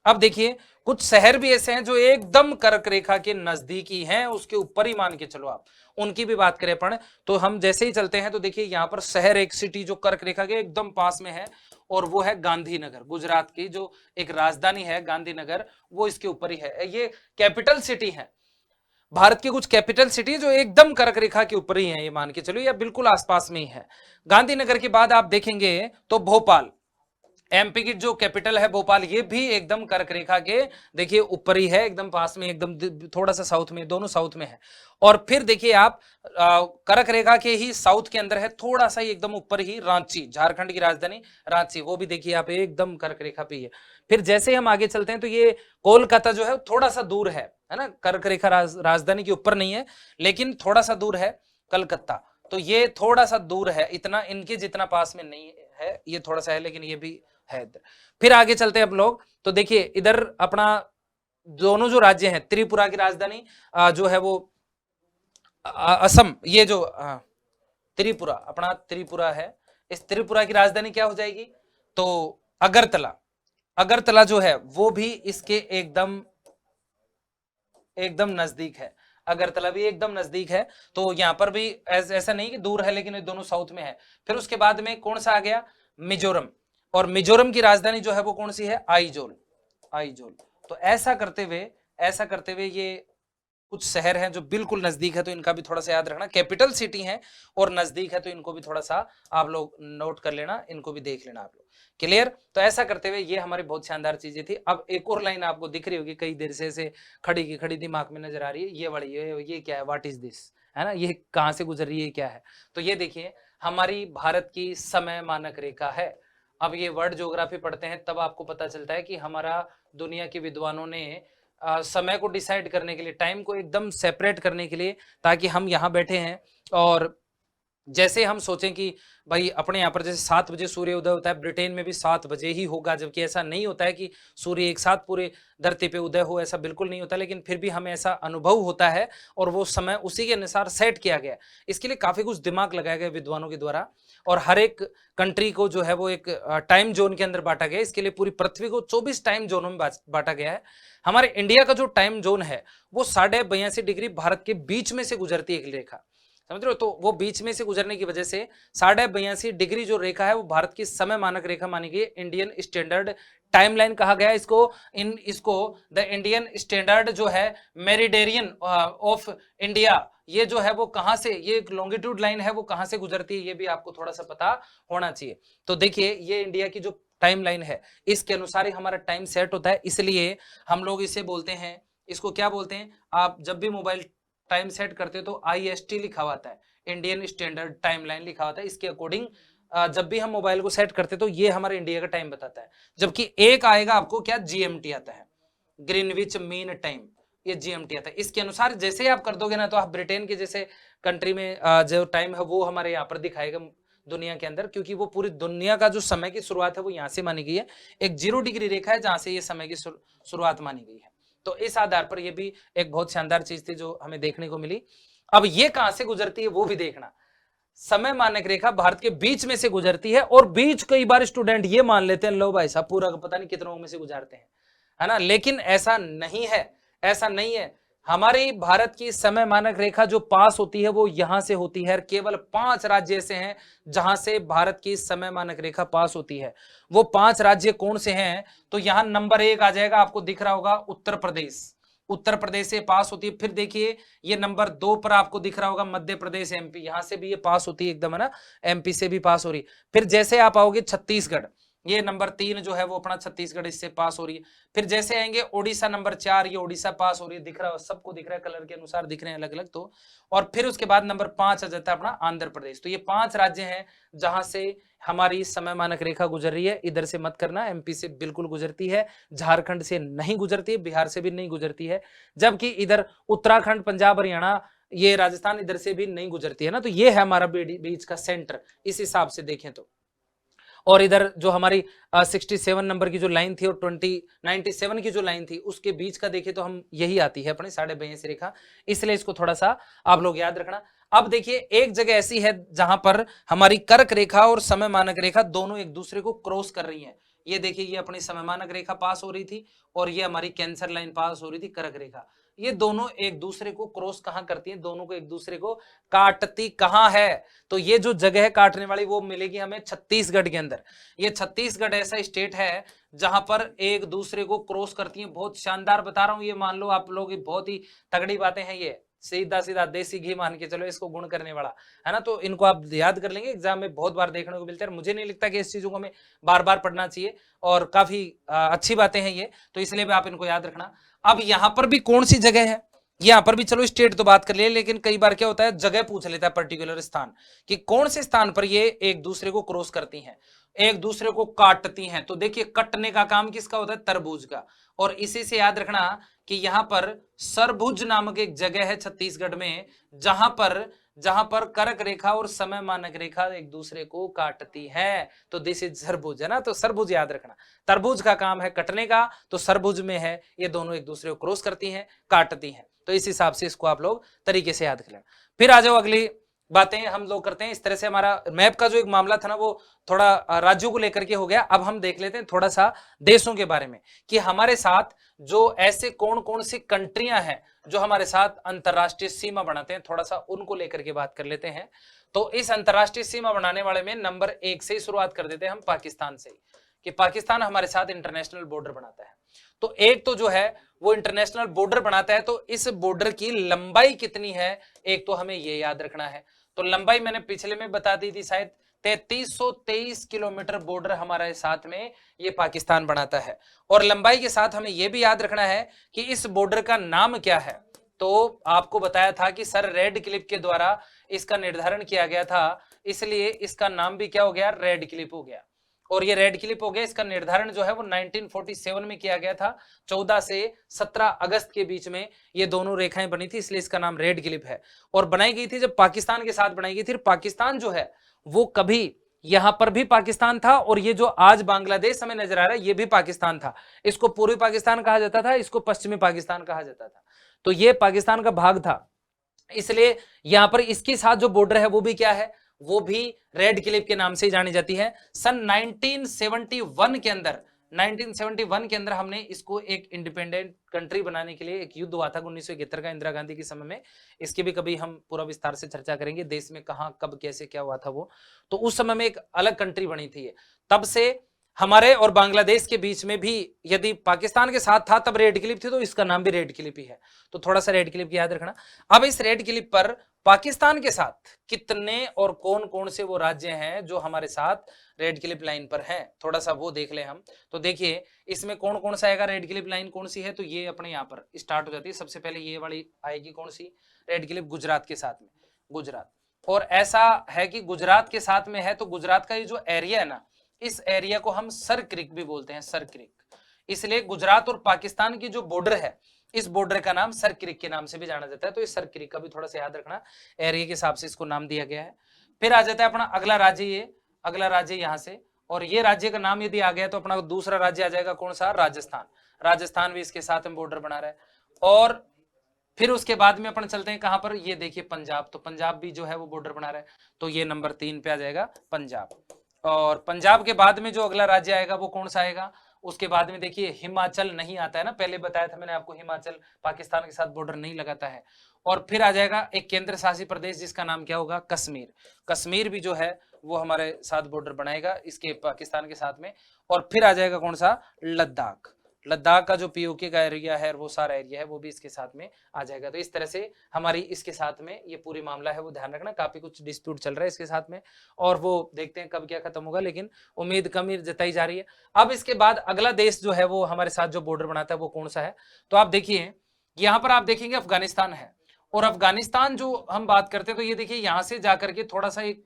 अब देखिए कुछ शहर भी ऐसे हैं जो एकदम कर्क रेखा के नजदीकी हैं, उसके ऊपर ही मान के चलो आप, उनकी भी बात करें अपन तो हम जैसे ही चलते हैं तो देखिए यहाँ पर शहर एक सिटी जो कर्क रेखा के एकदम पास में है, और वो है गांधीनगर। गुजरात की जो एक राजधानी है गांधीनगर, वो इसके ऊपर ही है। ये कैपिटल सिटी है, भारत की कुछ कैपिटल सिटी जो एकदम कर्क रेखा के ऊपर ही है, ये मान के चलो, या बिल्कुल आसपास में ही है। गांधीनगर के बाद आप देखेंगे तो भोपाल, एमपी की जो कैपिटल है भोपाल, ये भी एकदम कर्क रेखा के देखिए ऊपर ही है, एकदम पास में, एकदम थोड़ा सा साउथ में, दोनों साउथ में है। और फिर देखिए आप कर्क रेखा के ही साउथ के अंदर है, थोड़ा सा ही एकदम ऊपर ही रांची, झारखंड की राजधानी रांची, वो भी देखिए आप एकदम कर्क रेखा पे ही है। फिर जैसे हम आगे चलते हैं तो ये कोलकाता जो है थोड़ा सा दूर है ना, कर्क रेखा राजधानी के ऊपर नहीं है, लेकिन थोड़ा सा दूर है कलकत्ता। तो ये थोड़ा सा दूर है, इतना इनके जितना पास में नहीं है, ये थोड़ा सा है, लेकिन ये भी है इधर। फिर आगे चलते हैं हम लोग तो देखिए इधर अपना दोनों जो राज्य हैं, त्रिपुरा की राजधानी जो है वो असम, ये जो त्रिपुरा, अपना त्रिपुरा है, इस त्रिपुरा की राजधानी क्या हो जाएगी तो अगरतला। अगरतला जो है वो भी इसके एकदम नजदीक है, अगरतला भी एकदम नजदीक है। तो यहां पर भी ऐसा नहीं कि दूर है, लेकिन ये दोनों साउथ में है। फिर उसके बाद में कौन सा आ गया, मिजोरम, और मिजोरम की राजधानी जो है वो कौन सी है, आइजोल, आइजोल। तो ऐसा करते हुए ये कुछ शहर हैं जो बिल्कुल नजदीक है, तो इनका भी थोड़ा सा याद रखना, कैपिटल सिटी है और नजदीक है, तो इनको भी थोड़ा सा आप लोग नोट कर लेना, इनको भी देख लेना आप लोग। क्लियर। तो ऐसा करते हुए ये हमारी बहुत शानदार चीजें थी। अब एक और लाइन आपको दिख रही होगी कई देर से खड़ी की खड़ी दिमाग में नजर आ रही है, ये वाली, ये क्या है, व्हाट इज दिस, है ना, ये कहां से गुजर रही है, क्या है। तो ये देखिए हमारी भारत की समय मानक रेखा है। अब ये वर्ल्ड ज्योग्राफी पढ़ते हैं तब आपको पता चलता है कि हमारा दुनिया के विद्वानों ने समय को डिसाइड करने के लिए, टाइम को एकदम सेपरेट करने के लिए, ताकि हम यहाँ बैठे हैं और जैसे हम सोचें कि भाई अपने यहाँ पर जैसे 7 बजे सूर्य उदय होता है, ब्रिटेन में भी 7 बजे ही होगा, जबकि ऐसा नहीं होता है कि सूर्य एक साथ पूरे धरती पे उदय हो, ऐसा बिल्कुल नहीं होता। लेकिन फिर भी हमें ऐसा अनुभव होता है और वो समय उसी के अनुसार सेट किया गया। इसके लिए काफी कुछ दिमाग लगाया गया विद्वानों के द्वारा, और हर एक कंट्री को जो है वो एक टाइम जोन के अंदर बांटा गया। इसके लिए पूरी पृथ्वी को 24 टाइम जोनों में बांटा गया है। हमारे इंडिया का जो टाइम जोन है वो 82.5 डिग्री भारत के बीच में से गुजरती है एक रेखा, समझ रहे हो। तो वो बीच में से गुजरने की वजह से 82.5 डिग्री जो रेखा है वो भारत की समय मानक रेखा मानी गई है। इंडियन स्टैंडर्ड टाइमलाइन कहा गया इसको। इसको द इंडियन स्टैंडर्ड जो है मेरिडियन ऑफ इंडिया, ये जो है वो कहां से, ये लॉन्गिट्यूड लाइन है वो कहां से गुजरती है, ये भी आपको थोड़ा सा पता होना चाहिए। तो देखिए ये इंडिया की जो टाइम लाइन है इसके अनुसार ही हमारा टाइम सेट होता है, इसलिए हम लोग इसे बोलते हैं, इसको क्या बोलते हैं, आप जब भी मोबाइल टाइम सेट करते तो IST लिखा हुआ है, इंडियन स्टैंडर्ड टाइम लाइन लिखा हुआ है। इसके अकॉर्डिंग जब भी हम मोबाइल को सेट करते तो ये हमारे इंडिया का टाइम बताता है। जबकि एक आएगा आपको क्या, GMT आता है, ग्रीनविच मीन टाइम, ये GMT आता है। इसके अनुसार जैसे ही आप कर दोगे ना तो आप ब्रिटेन के जैसे कंट्री में जो टाइम है वो हमारे यहाँ पर दिखाएगा दुनिया के अंदर, क्योंकि वो पूरी दुनिया का जो समय की शुरुआत है वो यहाँ से मानी गई है। एक 0 डिग्री रेखा है जहां से ये समय की शुरुआत मानी गई है। तो इस आधार पर ये भी एक बहुत शानदार चीज थी जो हमें देखने को मिली। अब ये कहां से गुजरती है वो भी देखना, समय मानक रेखा भारत के बीच में से गुजरती है, और बीच कई बार स्टूडेंट ये मान लेते हैं लो भाई साहब पूरा पता नहीं कितनों में से गुजारते हैं, है ना, लेकिन ऐसा नहीं है, ऐसा नहीं है। हमारी भारत की समय मानक रेखा जो पास होती है वो यहां से होती है। केवल 5 राज्य ऐसे हैं जहां से भारत की समय मानक रेखा पास होती है। वो 5 राज्य कौन से हैं, तो यहां नंबर 1 आ जाएगा, आपको दिख रहा होगा उत्तर प्रदेश, उत्तर प्रदेश से पास होती है। फिर देखिए ये नंबर 2 पर आपको दिख रहा होगा मध्य प्रदेश, MP, यहां से भी ये पास होती है एकदम, है ना, MP से भी पास हो रही है। फिर जैसे आप आओगे छत्तीसगढ़, ये नंबर 3 जो है वो अपना छत्तीसगढ़ इससे पास हो रही है। फिर जैसे आएंगे ओडिशा नंबर 4, ये ओडिशा पास हो रही है, दिख रहा है सबको, दिख रहा है कलर के अनुसार दिख रहे हैं अलग अलग। तो और फिर उसके बाद नंबर 5 आ जाता है अपना आंध्र प्रदेश। तो ये 5 राज्य हैं जहां से हमारी समय मानक रेखा गुजर रही है। इधर से मत करना, MP से बिल्कुल गुजरती है, झारखंड से नहीं गुजरती है, बिहार से भी नहीं गुजरती है, जबकि इधर उत्तराखंड, पंजाब, हरियाणा, ये राजस्थान इधर से भी नहीं गुजरती है ना। तो ये है हमारा बीच का सेंटर, इस हिसाब से देखें तो। और इधर जो हमारी 67 नंबर की जो लाइन थी और 97 की जो लाइन थी उसके बीच का देखें तो हम यही आती है अपनी 42.5 रेखा, इसलिए इसको थोड़ा सा आप लोग याद रखना। अब देखिए एक जगह ऐसी है जहां पर हमारी कर्क रेखा और समय मानक रेखा दोनों एक दूसरे को क्रॉस कर रही हैं। ये देखिए ये अपनी समय मानक रेखा पास हो रही थी और ये हमारी कैंसर लाइन पास हो रही थी कर्क रेखा। ये दोनों एक दूसरे को क्रॉस कहां करती हैं, दोनों को एक दूसरे को काटती कहां है, तो ये जो जगह है काटने वाली वो मिलेगी हमें छत्तीसगढ़ के अंदर। ये छत्तीसगढ़ ऐसा स्टेट है जहां पर एक दूसरे को क्रॉस करती हैं। बहुत शानदार बता रहा हूं, ये मान लो आप लोग बहुत ही तगड़ी बातें हैं, ये सीधा सीधा देसी घी मान के चलो इसको गुण करने वाला है ना। तो इनको आप याद कर लेंगे, एग्जाम में बहुत बार देखने को मिलता है। मुझे नहीं लगता कि इस चीजों को हमें बार बार पढ़ना चाहिए और काफी अच्छी बातें हैं ये, तो इसलिए भी आप इनको याद रखना। अब यहां पर भी कौन सी जगह है, यहां पर भी चलो स्टेट तो बात कर लिए, लेकिन कई बार क्या होता है जगह पूछ लेता है पर्टिकुलर स्थान कि कौन से स्थान पर ये एक दूसरे को क्रॉस करती हैं, एक दूसरे को काटती हैं। तो देखिए कटने का काम किसका होता है, तरबूज का। और इसी से याद रखना कि यहां पर सरभुज नामक एक जगह है छत्तीसगढ़ में जहां पर कर्क रेखा और समय मानक रेखा एक दूसरे को काटती है, तो दिस इज सरभुज है ना। तो सरभुज याद रखना, तरबूज का काम है कटने का, तो सरभुज में है ये दोनों एक दूसरे को क्रॉस करती हैं, काटती हैं। तो इस हिसाब से इसको आप लोग तरीके से याद कर लेना। फिर आ जाओ अगली बातें हम लोग करते हैं। इस तरह से हमारा मैप का जो एक मामला था ना वो थोड़ा राज्यों को लेकर के हो गया। अब हम देख लेते हैं थोड़ा सा देशों के बारे में कि हमारे साथ जो ऐसे कौन कौन सी कंट्रियां हैं जो हमारे साथ अंतरराष्ट्रीय सीमा बनाते हैं, थोड़ा सा उनको लेकर के बात कर लेते हैं। तो इस अंतरराष्ट्रीय सीमा बनाने वाले में नंबर 1 से ही शुरुआत कर देते हैं हम, पाकिस्तान से, कि पाकिस्तान हमारे साथ इंटरनेशनल बॉर्डर बनाता है। तो एक तो जो है वो इंटरनेशनल बॉर्डर बनाता है, तो इस बॉर्डर की लंबाई कितनी है एक तो हमें ये याद रखना है। तो लंबाई मैंने पिछले में बता दी थी शायद 3323 किलोमीटर बॉर्डर हमारे साथ में ये पाकिस्तान बनाता है। और लंबाई के साथ हमें यह भी याद रखना है कि इस बॉर्डर का नाम क्या है। तो आपको बताया था कि सर रेड क्लिफ के द्वारा इसका निर्धारण किया गया था, इसलिए इसका नाम भी क्या हो गया, रेड क्लिफ हो गया। और ये रेड क्लिफ हो गया, इसका निर्धारण जो है वो 1947 में किया गया था। 14 से 17 अगस्त के बीच में ये दोनों रेखाएं बनी थी, इसलिए इसका नाम रेड क्लिफ है। और बनाई गई थी जब पाकिस्तान के साथ बनाई गई थी। पाकिस्तान जो है वो कभी यहां पर भी पाकिस्तान था, और ये जो आज बांग्लादेश हमें नजर आ रहा है ये भी पाकिस्तान था। इसको पूर्वी पाकिस्तान कहा जाता था, इसको पश्चिमी पाकिस्तान कहा जाता था। तो ये पाकिस्तान का भाग था, इसलिए यहां पर इसके साथ जो बॉर्डर है वो भी क्या है, वो भी रेड क्लिफ के नाम से जानी जाती है। सन 1971 के अंदर हमने इसको एक इंडिपेंडेंट कंट्री बनाने के लिए एक युद्ध हुआ था 1971 का, इंदिरा गांधी के समय में। इसकी भी कभी हम पूरा विस्तार से चर्चा करेंगे, देश में कहां कब कैसे क्या हुआ था वो। तो उस समय में एक अलग कंट्री बनी थी। तब से हमारे और बांग्लादेश के बीच में भी यदि पाकिस्तान के साथ था तब रेड क्लिफ थी, तो इसका नाम भी रेड क्लिफ ही है। तो थोड़ा सा रेड क्लिफ याद रखना। अब इस रेड क्लिफ पर पाकिस्तान के साथ कितने और कौन कौन से वो राज्य हैं जो हमारे साथ रेड क्लिफ लाइन पर हैं, थोड़ा सा वो देख ले हम। तो देखिए इसमें कौन कौन सा आएगा, रेड क्लिफ लाइन कौन सी है, तो ये अपने यहाँ पर स्टार्ट हो जाती है। सबसे पहले ये वाली आएगी कौन सी, रेड क्लिफ गुजरात के साथ में, गुजरात। और ऐसा है कि गुजरात के साथ में है, तो गुजरात का ये जो एरिया है ना, इस एरिया को हम सर क्रिक भी बोलते हैं, सर क्रिक। इसलिए गुजरात और पाकिस्तान की जो बॉर्डर है, इस बॉर्डर का नाम सर क्रिक के नाम से भी जाना जाता है। तो इस सर क्रिक का भी थोड़ा सा याद रखना, एरिया के हिसाब से इसको नाम दिया गया है। फिर आ जाता है अपना अगला राज्य, ये अगला राज्य यहां से, और ये राज्य का नाम यदि आ गया तो अपना दूसरा राज्य आ जाएगा कौन सा, राजस्थान। राजस्थान भी इसके साथ में बॉर्डर बना रहा है। और फिर उसके बाद में अपन चलते हैं कहां पर, ये देखिए पंजाब। तो पंजाब भी जो है वो बॉर्डर बना रहा है, तो ये नंबर 3 पे आ जाएगा पंजाब। और पंजाब के बाद में जो अगला राज्य आएगा वो कौन सा आएगा, उसके बाद में देखिए हिमाचल नहीं आता है ना, पहले बताया था मैंने आपको हिमाचल पाकिस्तान के साथ बॉर्डर नहीं लगाता है। और फिर आ जाएगा एक केंद्र शासित प्रदेश जिसका नाम क्या होगा, कश्मीर। कश्मीर भी जो है वो हमारे साथ बॉर्डर बनाएगा इसके पाकिस्तान के साथ में। और फिर आ जाएगा कौन सा, लद्दाख। लद्दाख का जो पीओके का एरिया है वो सारा एरिया है वो भी इसके साथ में आ जाएगा। तो इस तरह से हमारी इसके साथ में ये पूरी मामला है वो ध्यान रखना। काफी कुछ डिस्प्यूट चल रहा है इसके साथ में, और वो देखते हैं कब क्या खत्म होगा, लेकिन उम्मीद कम ही जताई जा रही है। अब इसके बाद अगला देश जो है वो हमारे साथ जो बॉर्डर बनाता है वो कौन सा है, तो आप देखिए यहाँ पर आप देखेंगे अफगानिस्तान है। और अफगानिस्तान जो हम बात करते हैं तो ये देखिए यहाँ से जाकर के थोड़ा सा एक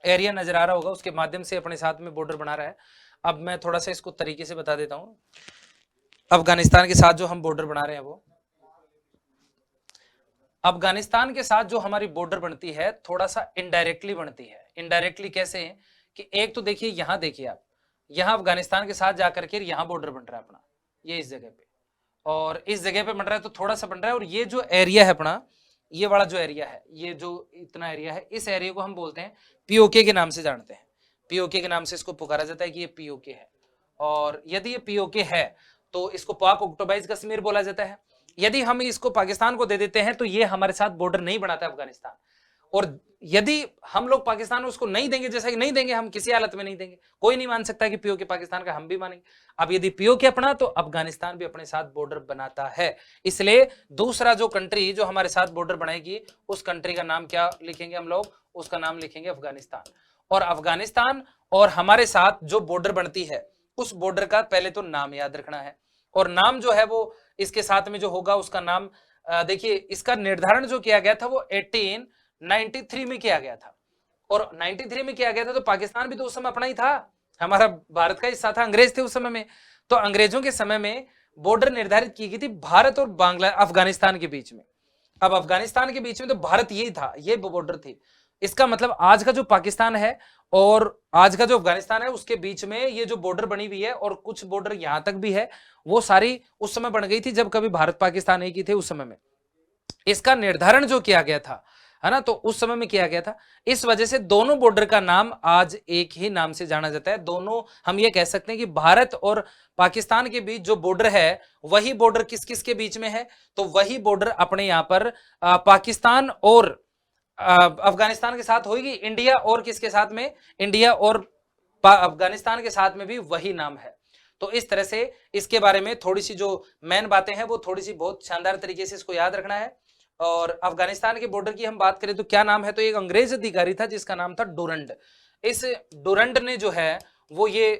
एरिया नजर आ रहा होगा, उसके माध्यम से अपने साथ में बॉर्डर बना रहा है। अब मैं थोड़ा सा इसको तरीके से बता देता हूं। अफगानिस्तान के साथ जो हम बॉर्डर बना रहे हैं वो, अफगानिस्तान के साथ जो हमारी बॉर्डर बनती है थोड़ा सा इनडायरेक्टली बनती है। इनडायरेक्टली कैसे, कि एक तो देखिए यहां, देखिए आप यहां अफगानिस्तान के साथ जाकर के यहां बॉर्डर बन रहा है अपना, ये इस जगह पे, और इस जगह पे बन रहा है तो थोड़ा सा बन रहा है। और ये जो एरिया है अपना, ये वाला जो एरिया है, ये जो इतना एरिया है, इस एरिया को हम बोलते हैं पीओके के नाम से जानते हैं। पीओके के नाम से इसको पुकारा जाता है कि ये पीओके है। और यदि ये पीओके है तो इसको पाक ऑक्टोबाइज कश्मीर बोला जाता है। यदि हम इसको पाकिस्तान को दे देते हैं तो ये हमारे साथ बॉर्डर नहीं बनाता अफगानिस्तान। और यदि हम लोग पाकिस्तान उसको नहीं देंगे, जैसा कि नहीं देंगे, हम किसी हालत में नहीं देंगे, कोई नहीं मान सकता कि पीओके पाकिस्तान का, हम भी मानेंगे। अब यदि पीओके अपना तो अफगानिस्तान भी अपने साथ बॉर्डर बनाता है। इसलिए दूसरा जो कंट्री जो हमारे साथ बॉर्डर बनाएगी उस कंट्री का नाम क्या लिखेंगे हम लोग, उसका नाम लिखेंगे अफगानिस्तान। और अफगानिस्तान और हमारे साथ जो बॉर्डर बनती है उस बॉर्डर का पहले तो नाम याद रखना है। और नाम जो है वो इसके साथ में जो होगा उसका नाम, देखिए इसका निर्धारण जो किया गया था वो 1893 में किया गया था। और 93 में किया गया था तो पाकिस्तान भी तो उस समय अपना ही था, हमारा भारत का हिस्सा था, अंग्रेज थे उस समय में। तो अंग्रेजों के समय में बॉर्डर निर्धारित की गई थी भारत और अफगानिस्तान के बीच में। अब अफगानिस्तान के बीच में तो भारत यही था, ये बॉर्डर थी। इसका मतलब आज का जो पाकिस्तान है और आज का जो अफगानिस्तान है उसके बीच में ये जो बॉर्डर बनी हुई है, और कुछ बॉर्डर यहां तक भी है, वो सारी उस समय बन गई थी जब कभी भारत पाकिस्तान एक ही थे उस समय में। इसका निर्धारण जो किया गया था, है ना, तो उस समय में किया गया था। इस वजह से दोनों बॉर्डर का नाम आज एक ही नाम से जाना जाता है। दोनों, हम ये कह सकते हैं कि भारत और पाकिस्तान के बीच जो बॉर्डर है वही बॉर्डर किस किस के बीच में है, तो वही बॉर्डर अपने यहां पर पाकिस्तान और अफगानिस्तान के साथ होगी, इंडिया और किसके साथ में, इंडिया और अफगानिस्तान के साथ में भी वही नाम है। तो इस तरह से इसके बारे में थोड़ी सी जो मेन बातें हैं वो थोड़ी सी बहुत शानदार तरीके से इसको याद रखना है। और अफगानिस्तान के बॉर्डर की हम बात करें तो क्या नाम है, तो एक अंग्रेज अधिकारी था जिसका नाम था डुरंड। इस डुरंड ने जो है वो ये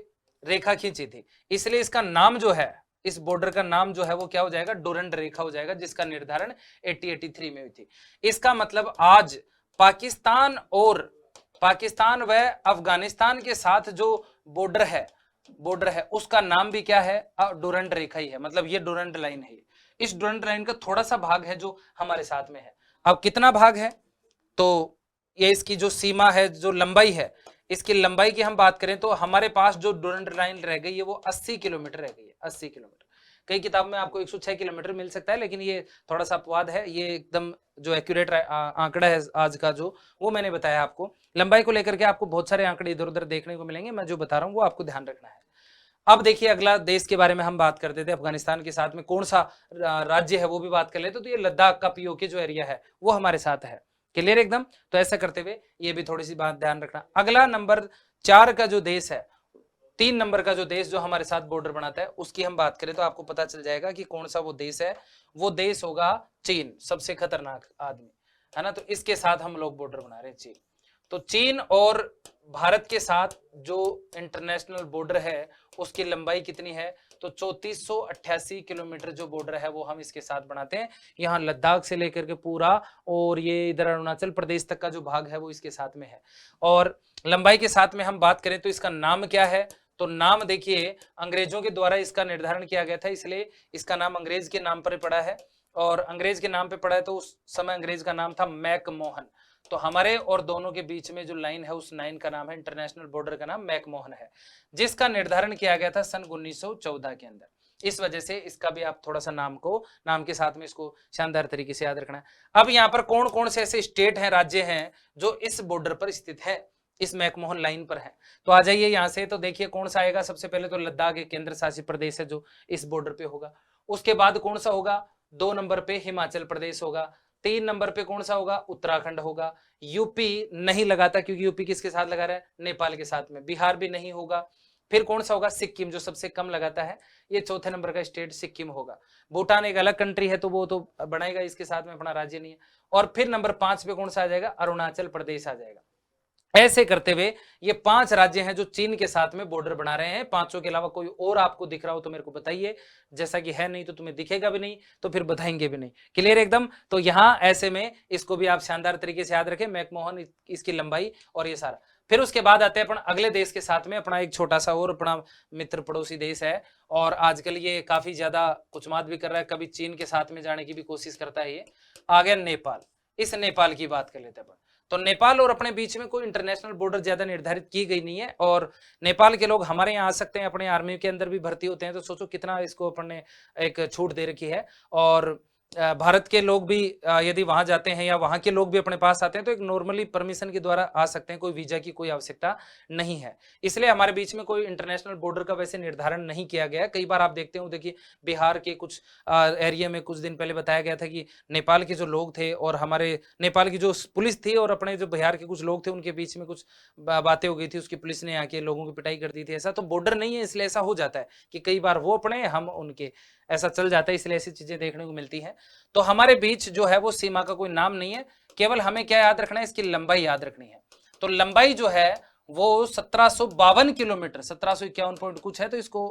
रेखा खींची थी, इसलिए इसका नाम जो है, इस बॉर्डर का नाम जो है वो क्या हो जाएगा, डुरंड रेखा हो जाएगा, जिसका निर्धारण 1883 में हुई थी। इसका मतलब आज पाकिस्तान व अफगानिस्तान के साथ जो बॉर्डर है उसका नाम भी क्या है, डुरंड रेखा ही है। मतलब ये डुरंड लाइन है। इस डुरंड लाइन का थोड़ा सा भाग है जो हमारे साथ में है। अब कितना भाग है, तो ये इसकी जो सीमा है, जो लंबाई है, इसकी लंबाई की हम बात करें तो हमारे पास जो डुरंड लाइन रह गई है वो 80 किलोमीटर रह गई है, 80 किलोमीटर। कई किताब में आपको 106 किलोमीटर मिल सकता है, लेकिन ये थोड़ा सा अपवाद है। ये एकदम जो एक्यूरेट आंकड़ा है आज का जो, वो मैंने बताया आपको। लंबाई को लेकर के आपको बहुत सारे आंकड़े इधर उधर देखने को मिलेंगे, मैं जो बता रहा हूँ वो आपको ध्यान रखना है। अब देखिए अगला देश के बारे में हम बात करते थे, अफगानिस्तान के साथ में कौन सा राज्य है वो भी बात कर लेते। तो ये लद्दाख का पीओके जो एरिया है वो हमारे साथ है। क्लियर एकदम। तो ऐसा करते हुए ये भी थोड़ी सी बात ध्यान रखना। अगला नंबर 4 का जो देश है, 3 नंबर का जो देश जो हमारे साथ बॉर्डर बनाता है उसकी हम बात करें तो आपको पता चल जाएगा कि कौन सा वो देश है। वो देश होगा चीन, सबसे खतरनाक आदमी, है ना। तो इसके साथ हम लोग बॉर्डर बना रहे हैं, चीन। तो चीन और भारत के साथ जो इंटरनेशनल बॉर्डर है उसकी लंबाई कितनी है, तो 3488 किलोमीटर जो बॉर्डर है वो हम इसके साथ बनाते हैं। यहाँ लद्दाख से लेकर के पूरा और ये इधर अरुणाचल प्रदेश तक का जो भाग है वो इसके साथ में है। और लंबाई के साथ में हम बात करें तो इसका नाम क्या है, तो नाम देखिए अंग्रेजों के द्वारा इसका निर्धारण किया गया था, इसलिए इसका नाम अंग्रेज के नाम पर पड़ा है। और अंग्रेज के नाम पे पड़ा है तो उस समय अंग्रेज का नाम था मैकमोहन। तो हमारे और दोनों के बीच में जो लाइन है उस लाइन का नाम है, इंटरनेशनल बॉर्डर का नाम मैकमोहन है, जिसका निर्धारण किया गया था सन 1914 के अंदर। इस वजह से इसका भी आप थोड़ा सा नाम के साथ में इसको शानदार तरीके से याद रखना है। अब यहाँ पर कौन कौन से ऐसे स्टेट हैं, राज्य हैं जो इस बॉर्डर पर स्थित है, इस मैकमोहन लाइन पर है। तो आ जाइए यहाँ से, तो देखिए कौन सा आएगा। सबसे पहले तो लद्दाख एक केंद्र शासित प्रदेश है जो इस बॉर्डर पे होगा। उसके बाद कौन सा होगा, 2 नंबर पे हिमाचल प्रदेश होगा। 3 नंबर पे कौन सा होगा, उत्तराखंड होगा। यूपी नहीं लगाता क्योंकि यूपी किसके साथ लगा रहा है, नेपाल के साथ में। बिहार भी नहीं होगा। फिर कौन सा होगा, सिक्किम, जो सबसे कम लगाता है। ये 4थे नंबर का स्टेट सिक्किम होगा। भूटान एक अलग कंट्री है तो वो तो बनाएगा, इसके साथ में अपना राज्य नहीं है। और फिर नंबर 5 पे कौन सा आ जाएगा, अरुणाचल प्रदेश आ जाएगा। ऐसे करते हुए ये 5 राज्य हैं जो चीन के साथ में बॉर्डर बना रहे हैं। 5 के अलावा कोई और आपको दिख रहा हो तो मेरे को बताइए, जैसा कि है नहीं तो तुम्हें दिखेगा भी नहीं तो फिर बताएंगे भी नहीं। क्लियर एकदम। तो यहां ऐसे में इसको भी आप शानदार तरीके से याद रखें, मैकमोहन, इसकी लंबाई और ये सारा। फिर उसके बाद आते हैं अपन अगले देश के साथ में, अपना एक छोटा सा और अपना मित्र पड़ोसी देश है, और आजकल ये काफी ज्यादा कुचमात भी कर रहा है, कभी चीन के साथ में जाने की भी कोशिश करता है। ये आ गया नेपाल। इस नेपाल की बात कर लेते हैं अपन। तो नेपाल और अपने बीच में कोई इंटरनेशनल बॉर्डर ज्यादा निर्धारित की गई नहीं है, और नेपाल के लोग हमारे यहाँ आ सकते हैं, अपने आर्मी के अंदर भी भर्ती होते हैं, तो सोचो कितना इसको अपन ने एक छूट दे रखी है। और भारत के लोग भी यदि वहां जाते हैं या वहां के लोग भी अपने पास आते हैं तो एक नॉर्मली परमिशन के द्वारा आ सकते हैं, कोई वीजा की कोई आवश्यकता नहीं है। इसलिए हमारे बीच में कोई इंटरनेशनल बॉर्डर का वैसे निर्धारण नहीं किया गया है। कई बार आप देखते हो, देखिए बिहार के कुछ एरिया में कुछ दिन पहले बताया गया था कि नेपाल के जो लोग थे और हमारे नेपाल की जो पुलिस थी और अपने जो बिहार के कुछ लोग थे उनके बीच में कुछ बातें हो गई थी, उसकी पुलिस ने आके लोगों की पिटाई कर दी थी। ऐसा तो बॉर्डर नहीं है, इसलिए ऐसा हो जाता है कि कई बार वो अपने हम उनके, ऐसा चल जाता है, इसलिए ऐसी चीजें देखने को मिलती हैं। तो हमारे बीच जो है वो सीमा का कोई नाम नहीं है, केवल हमें क्या याद रखना है, इसकी लंबाई याद रखनी है। तो लंबाई जो है वो 1752 किलोमीटर, 1751 पॉइंट कुछ है, तो इसको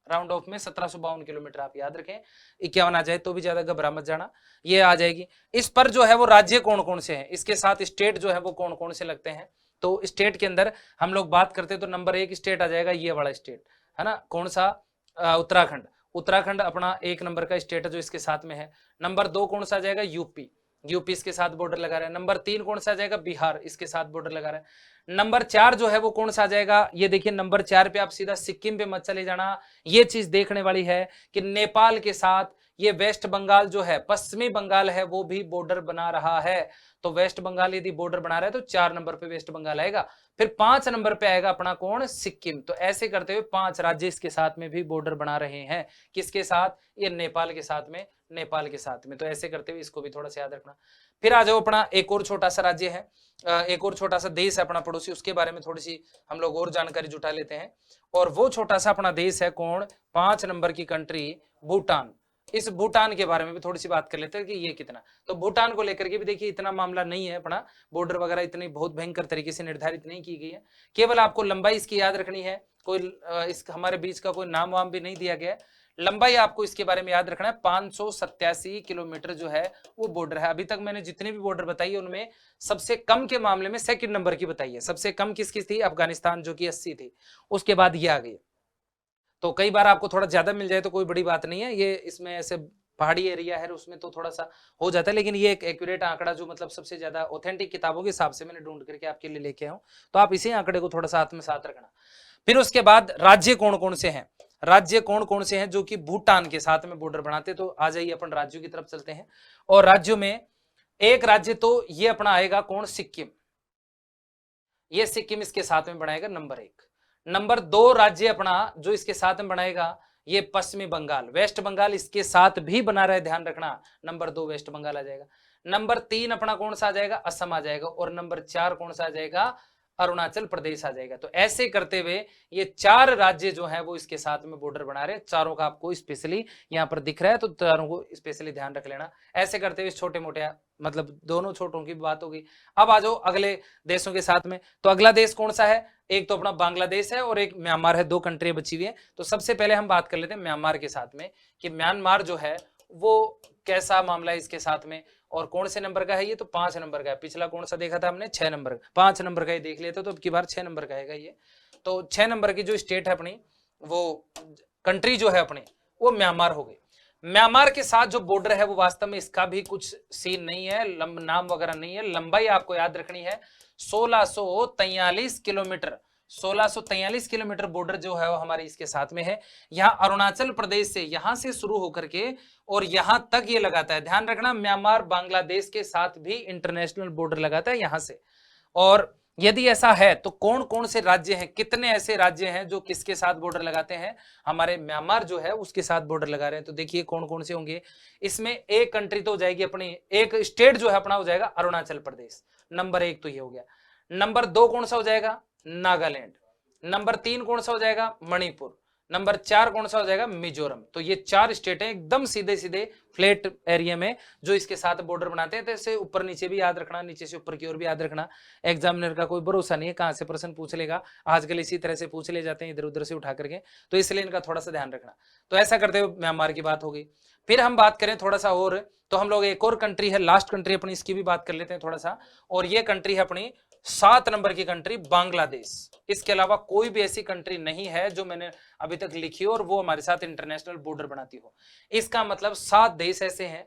राउंड ऑफ में 1752 किलोमीटर आप याद रखें। 51 आ जाए तो भी ज्यादा घबरा मत जाना, ये आ जाएगी। इस पर जो है वो राज्य कौन कौन से हैं, इसके साथ स्टेट जो है वो कौन कौन से लगते हैं। तो स्टेट के अंदर हम लोग बात करते हैं तो नंबर 1 स्टेट आ जाएगा, ये वाला स्टेट है ना, कौन सा, उत्तराखंड। उत्तराखंड अपना 1 नंबर का स्टेट है जो इसके साथ में है। नंबर 2 कौन सा आ जाएगा, यूपी, यूपी इसके साथ बॉर्डर लगा रहा है। नंबर 3 कौन सा आ जाएगा, बिहार, इसके साथ बॉर्डर लगा रहा है। नंबर 4 जो है वो कौन सा आ जाएगा, ये देखिए नंबर 4 पे आप सीधा सिक्किम पे मत चले जाना, ये चीज देखने वाली है कि नेपाल के साथ ये वेस्ट बंगाल जो है, पश्चिमी बंगाल है, वो भी बॉर्डर बना रहा है। तो वेस्ट बंगाल यदि बॉर्डर बना रहा है तो 4 नंबर पे वेस्ट बंगाल आएगा। फिर 5 नंबर पे आएगा अपना कौन, सिक्किम। तो ऐसे करते हुए 5 राज्य इसके साथ में भी बॉर्डर बना रहे हैं, किसके साथ, ये नेपाल के साथ में, नेपाल के साथ में। तो ऐसे करते हुए इसको भी थोड़ा सा याद रखना। फिर आ जाओ अपना एक और छोटा सा राज्य है, एक और छोटा सा देश है अपना पड़ोसी, उसके बारे में थोड़ी सी हम लोग और जानकारी जुटा लेते हैं। और वो छोटा सा अपना देश है कौन, 5 नंबर की कंट्री, भूटान। इस भूटान के बारे में भी थोड़ी सी बात कर लेते हैं कि ये कितना, तो भूटान को लेकर के भी देखिए इतना मामला नहीं है, अपना बॉर्डर वगैरह इतनी बहुत भयंकर तरीके से निर्धारित नहीं की गई है, केवल आपको लंबाई इसकी याद रखनी है। कोई इस हमारे बीच का कोई नाम वाम भी नहीं दिया गया है, लंबाई आपको इसके बारे में याद रखना है। 587 किलोमीटर जो है वो बॉर्डर है। अभी तक मैंने जितने भी बॉर्डर बताई है उनमें सबसे कम के मामले में सेकंड नंबर की बताई है। सबसे कम किसकी थी, अफगानिस्तान, जो कि 80 थी, उसके बाद ये आ गई। तो कई बार आपको थोड़ा ज्यादा मिल जाए तो कोई बड़ी बात नहीं है, ये इसमें ऐसे पहाड़ी एरिया है उसमें तो थोड़ा सा हो जाता है, लेकिन ये एक एक्यूरेट आंकड़ा जो मतलब सबसे ज्यादा ऑथेंटिक किताबों के हिसाब से मैंने ढूंढ करके आपके लिए लेके आऊं, तो आप इसी आंकड़े को थोड़ा सा आत्मसात रखना। फिर उसके बाद राज्य कौन कौन से हैं, राज्य कौन कौन से हैं जो कि भूटान के साथ में बॉर्डर बनाते, तो आ जाइए अपन राज्यों की तरफ चलते हैं। और राज्यों में एक राज्य तो ये अपना आएगा कौन, सिक्किम, ये सिक्किम इसके साथ में बनाएगा नंबर 1। नंबर 2 राज्य अपना जो इसके साथ में बनाएगा ये पश्चिमी बंगाल, वेस्ट बंगाल इसके साथ भी बना रहा है, ध्यान रखना, नंबर 2 वेस्ट बंगाल आ जाएगा। नंबर 3 अपना कौन सा आ जाएगा, असम आ जाएगा। और नंबर 4 कौन सा आ जाएगा, अरुणाचल प्रदेश आ जाएगा। तो ऐसे करते हुए ये 4 राज्य जो है वो इसके साथ में बॉर्डर बना रहे हैं। चारों का आपको स्पेशली यहाँ पर दिख रहा है, तो चारों को स्पेशली ध्यान रख लेना। ऐसे करते हुए छोटे मोटे मतलब दोनों छोटों की बात होगी। अब आ जाओ अगले देशों के साथ में, तो अगला देश कौन सा है, एक तो अपना बांग्लादेश है और एक म्यांमार है, 2 कंट्री बची हुई है। तो सबसे पहले हम बात कर लेते हैं म्यांमार के साथ में कि म्यांमार जो है वो कैसा मामला है इसके साथ में, और कौन से नंबर का है ये, तो 5 नंबर का है। पिछला कौन सा देखा था हमने, 6 नंबर का, 5 नंबर का ही देख लेते तो अब की बार 6 नंबर का आएगा ये। तो 6 नंबर की जो स्टेट है अपनी, वो कंट्री जो है अपनी, वो म्यांमार हो गई। म्यांमार के साथ जो बॉर्डर है वो वास्तव में इसका भी कुछ सीन नहीं है, नाम वगैरह नहीं है। लंबाई आपको याद रखनी है 1643 किलोमीटर, 1643 किलोमीटर बॉर्डर जो है वो हमारे इसके साथ में है। यहाँ अरुणाचल प्रदेश से, यहां से शुरू होकर के और यहां तक ये लगाता है। ध्यान रखना, म्यांमार बांग्लादेश के साथ भी इंटरनेशनल बॉर्डर लगाता है यहां से। और यदि ऐसा है तो कौन कौन से राज्य हैं, कितने ऐसे राज्य हैं जो किसके साथ बॉर्डर लगाते हैं, हमारे म्यांमार जो है उसके साथ बॉर्डर लगा रहे हैं। तो देखिए कौन कौन से होंगे इसमें। एक कंट्री तो हो जाएगी अपनी, एक स्टेट जो है अपना हो जाएगा अरुणाचल प्रदेश, नंबर 1 तो ये हो गया। नंबर 2 कौन सा हो जाएगा, नागालैंड। नंबर 3 कौन सा हो जाएगा, मणिपुर। नंबर 4 कौन सा हो जाएगा, मिजोरम। तो ये 4 स्टेट हैं एकदम सीधे सीधे फ्लैट एरिया में जो इसके साथ बॉर्डर बनाते हैं। तो ऐसे ऊपर नीचे भी याद रखना, नीचे से ऊपर की ओर भी याद रखना। एग्जामिनर का कोई भरोसा नहीं है, कहां से प्रश्न पूछ लेगा, आजकल इसी तरह से पूछ ले जाते हैं इधर उधर से उठा करके, तो इसलिए इनका थोड़ा सा ध्यान रखना। तो ऐसा करते हुए म्यांमार की बात हो गई। फिर हम बात करें थोड़ा सा और, तो हम लोग एक और कंट्री है, लास्ट कंट्री अपनी, इसकी भी बात कर लेते हैं थोड़ा सा। और ये कंट्री है अपनी 7 नंबर की कंट्री, बांग्लादेश। इसके अलावा कोई भी ऐसी कंट्री नहीं है जो मैंने अभी तक लिखी हो और वो हमारे साथ इंटरनेशनल बॉर्डर बनाती हो। इसका मतलब 7 देश ऐसे हैं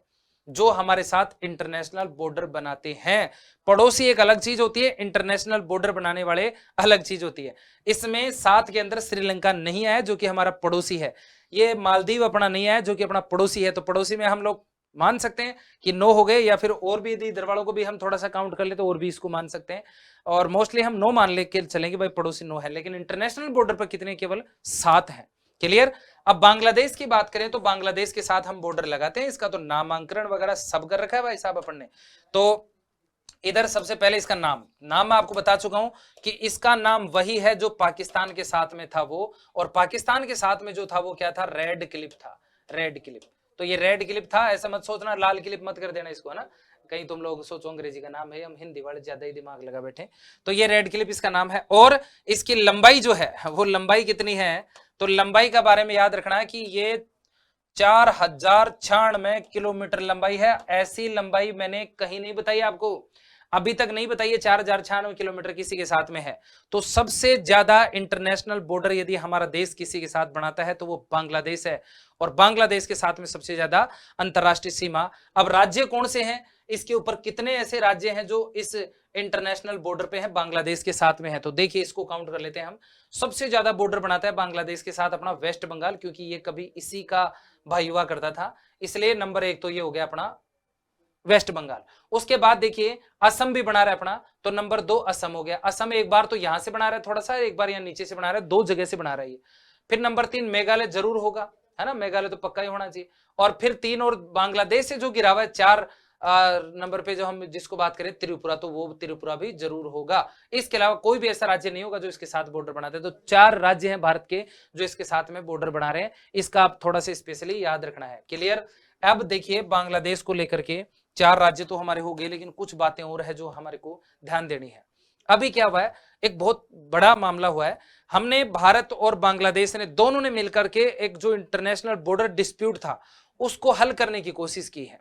जो हमारे साथ इंटरनेशनल बॉर्डर बनाते हैं। पड़ोसी एक अलग चीज होती है, इंटरनेशनल बॉर्डर बनाने वाले अलग चीज होती है। इसमें 7 के अंदर श्रीलंका नहीं आया जो कि हमारा पड़ोसी है, ये मालदीव अपना नहीं आया जो कि अपना पड़ोसी है। तो पड़ोसी में हम लोग मान सकते हैं कि 9 हो गए, या फिर और भी यदि इधर वालों को भी हम थोड़ा सा काउंट कर ले तो और भी इसको मान सकते हैं, और मोस्टली हम 9 मान लेके चलेंगे भाई, पड़ोसी 9 है। लेकिन इंटरनेशनल बॉर्डर पर कितने, केवल 7 हैं। क्लियर। अब बांग्लादेश की बात करें तो बांग्लादेश के साथ हम बॉर्डर लगाते हैं, इसका तो नामांकन वगैरह सब कर रखा है भाई साहब अपन ने। तो इधर सबसे पहले इसका नाम मैं आपको बता चुका हूं कि इसका नाम वही है जो पाकिस्तान के साथ में था वो, और पाकिस्तान के साथ में जो था वो क्या था, रेड क्लिफ था, रेड क्लिफ। तो ये रेड क्लिफ था, ऐसा मत सोचना लाल क्लिफ मत कर देना इसको, है ना, कहीं तुम लोग सोचो अंग्रेजी का नाम है, हम हिंदी वाले ज्यादा ही दिमाग लगा बैठे। तो ये रेड क्लिफ इसका नाम है, और इसकी लंबाई जो है वो लंबाई कितनी है, तो लंबाई का बारे में याद रखना है कि ये 4096 किलोमीटर लंबाई है। ऐसी लंबाई मैंने कहीं नहीं बताई आपको, अभी तक नहीं बताइए। 4096 किलोमीटर किसी के साथ में है। तो सबसे ज्यादा इंटरनेशनल बॉर्डर यदि हमारा देश किसी के साथ बनाता है तो वो बांग्लादेश है, और बांग्लादेश के साथ में सबसे ज्यादा अंतरराष्ट्रीय सीमा। अब राज्य कौन से हैं, इसके ऊपर कितने ऐसे राज्य हैं जो इस इंटरनेशनल बॉर्डर पे हैं, बांग्लादेश के साथ में है। तो देखिए इसको काउंट कर लेते हैं हम। सबसे ज्यादा बॉर्डर बनाता है बांग्लादेश के साथ अपना वेस्ट बंगाल, क्योंकि ये कभी इसी का भाई हुआ करता था, इसलिए नंबर 1 तो ये हो गया अपना वेस्ट बंगाल। उसके बाद देखिए असम भी बना रहा है अपना, तो नंबर 2 असम हो गया। असम एक बार तो यहां से बना रहा है थोड़ा सा, एक बार यहाँ नीचे से बना रहा है, 2 जगह से बना रहा है ये। फिर नंबर 3 मेघालय जरूर होगा, है ना, मेघालय तो पक्का ही होना चाहिए। और फिर 3 और बांग्लादेश से जो गिरा हुआ है 4 नंबर पे जो हम जिसको बात करें त्रिपुरा, तो वो त्रिपुरा भी जरूर होगा। इसके अलावा कोई भी ऐसा राज्य नहीं होगा जो इसके साथ बॉर्डर बनाते हैं। तो 4 राज्य हैं भारत के जो इसके साथ में बॉर्डर बना रहे हैं, इसका आप थोड़ा सा स्पेशली याद रखना है। क्लियर। अब देखिए बांग्लादेश को लेकर के 4 राज्य तो हमारे हो गए, लेकिन कुछ बातें और है जो हमारे को ध्यान देनी है। अभी क्या हुआ है, एक बहुत बड़ा मामला हुआ है। हमने भारत और बांग्लादेश ने दोनों ने मिलकर के एक जो इंटरनेशनल बॉर्डर डिस्प्यूट था उसको हल करने की कोशिश की है,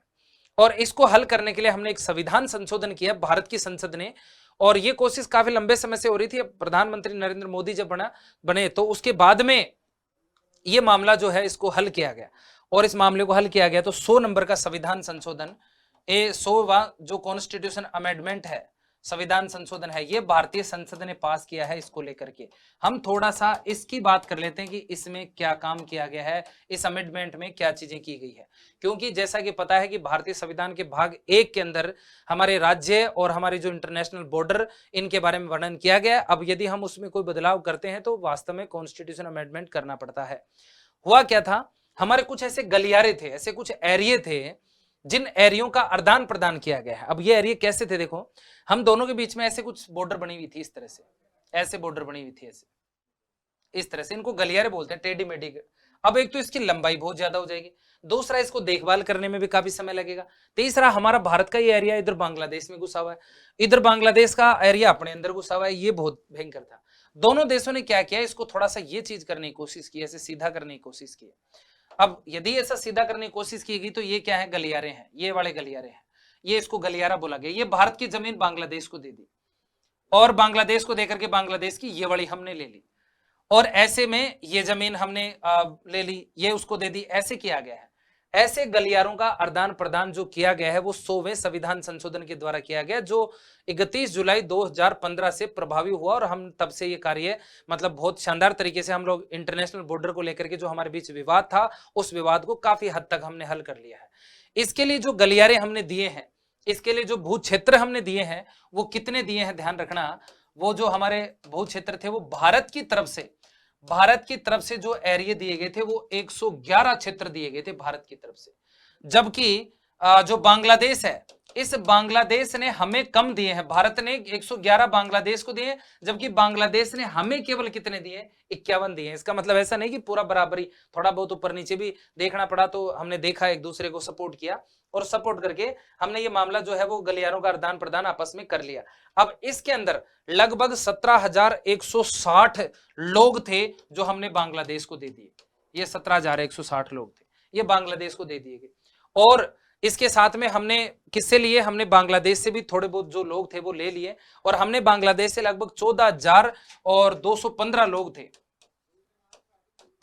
और इसको हल करने के लिए हमने एक संविधान संशोधन किया भारत की संसद ने। और ये कोशिश काफी लंबे समय से हो रही थी। प्रधानमंत्री नरेंद्र मोदी जब बने तो उसके बाद में ये मामला जो है इसको हल किया गया, और इस मामले को हल किया गया। तो 100 नंबर का संविधान संशोधन, 100वां जो कॉन्स्टिट्यूशन अमेंडमेंट है, संविधान संशोधन है, ये भारतीय संसद ने पास किया है। इसको लेकर के हम थोड़ा सा इसकी बात कर लेते हैं कि इसमें क्या काम किया गया है, इस अमेंडमेंट में क्या चीजें की गई है। क्योंकि जैसा कि पता है कि भारतीय संविधान के भाग 1 के अंदर हमारे राज्य और हमारे जो इंटरनेशनल बॉर्डर, इनके बारे में वर्णन किया गया है। अब यदि हम उसमें कोई बदलाव करते हैं तो वास्तव में कॉन्स्टिट्यूशन अमेंडमेंट करना पड़ता है। हुआ क्या था, हमारे कुछ ऐसे गलियारे थे, ऐसे कुछ एरिये थे जिन एरियो का आदान प्रदान किया गया है। अब ये एरिया कैसे थे, देखो हम दोनों के बीच में ऐसे कुछ बॉर्डर बनी हुई थी, इस तरह से ऐसे बॉर्डर बनी हुई थी, ऐसे इस तरह से, इनको गलियारे बोलते हैं, टेढ़ी मेढ़ी। अब एक तो इसकी लंबाई बहुत ज्यादा हो जाएगी, दूसरा इसको देखभाल करने में भी काफी समय लगेगा, तीसरा हमारा भारत का ये एरिया इधर बांग्लादेश में घुसा हुआ है, इधर बांग्लादेश का एरिया अपने अंदर घुसा हुआ है, ये बहुत भयंकर था। दोनों देशों ने क्या किया, इसको थोड़ा सा ये चीज करने की कोशिश की, ऐसे सीधा करने की कोशिश की। अब यदि ऐसा सीधा करने की कोशिश की गई तो ये क्या है, गलियारे हैं, ये वाले गलियारे हैं, ये इसको गलियारा बोला गया। ये भारत की जमीन बांग्लादेश को दे दी, और बांग्लादेश को देकर के बांग्लादेश की ये वाली हमने ले ली, और ऐसे में ये जमीन हमने ले ली, ये उसको दे दी, ऐसे किया गया है। ऐसे गलियारों का आदान प्रदान जो किया गया है वो 100वें संविधान संशोधन के द्वारा किया गया, जो 31 जुलाई 2015 से प्रभावी हुआ। और हम तब से ये कार्य मतलब बहुत शानदार तरीके से हम लोग इंटरनेशनल बॉर्डर को लेकर के जो हमारे बीच विवाद था, उस विवाद को काफी हद तक हमने हल कर लिया है। इसके लिए जो गलियारे हमने दिए हैं, इसके लिए जो भू क्षेत्र हमने दिए हैं, वो कितने दिए हैं ध्यान रखना। वो जो हमारे भू क्षेत्र थे वो भारत की तरफ से जो एरिया दिए गए थे वो 111 क्षेत्र दिए गए थे भारत की तरफ से। जबकि जो बांग्लादेश है, इस बांग्लादेश ने हमें कम दिए हैं। भारत ने 111 बांग्लादेश को दिए, जबकि बांग्लादेश ने हमें केवल कितने दिए, 51 दिए। इसका मतलब ऐसा नहीं कि पूरा बराबरी, थोड़ा बहुत ऊपर नीचे भी देखना पड़ा। तो हमने देखा, एक दूसरे को सपोर्ट किया, और सपोर्ट करके हमने ये मामला जो है वो गलियारों का आदान प्रदान आपस में कर लिया। अब इसके अंदर लगभग 17,160 लोग थे जो हमने बांग्लादेश को दे दिए। ये 17,160 लोग थे, ये बांग्लादेश को दे दिए गए। और इसके साथ में हमने किससे लिए, हमने बांग्लादेश से भी थोड़े बहुत जो लोग थे वो ले लिए, और हमने बांग्लादेश से लगभग 14,215 लोग थे,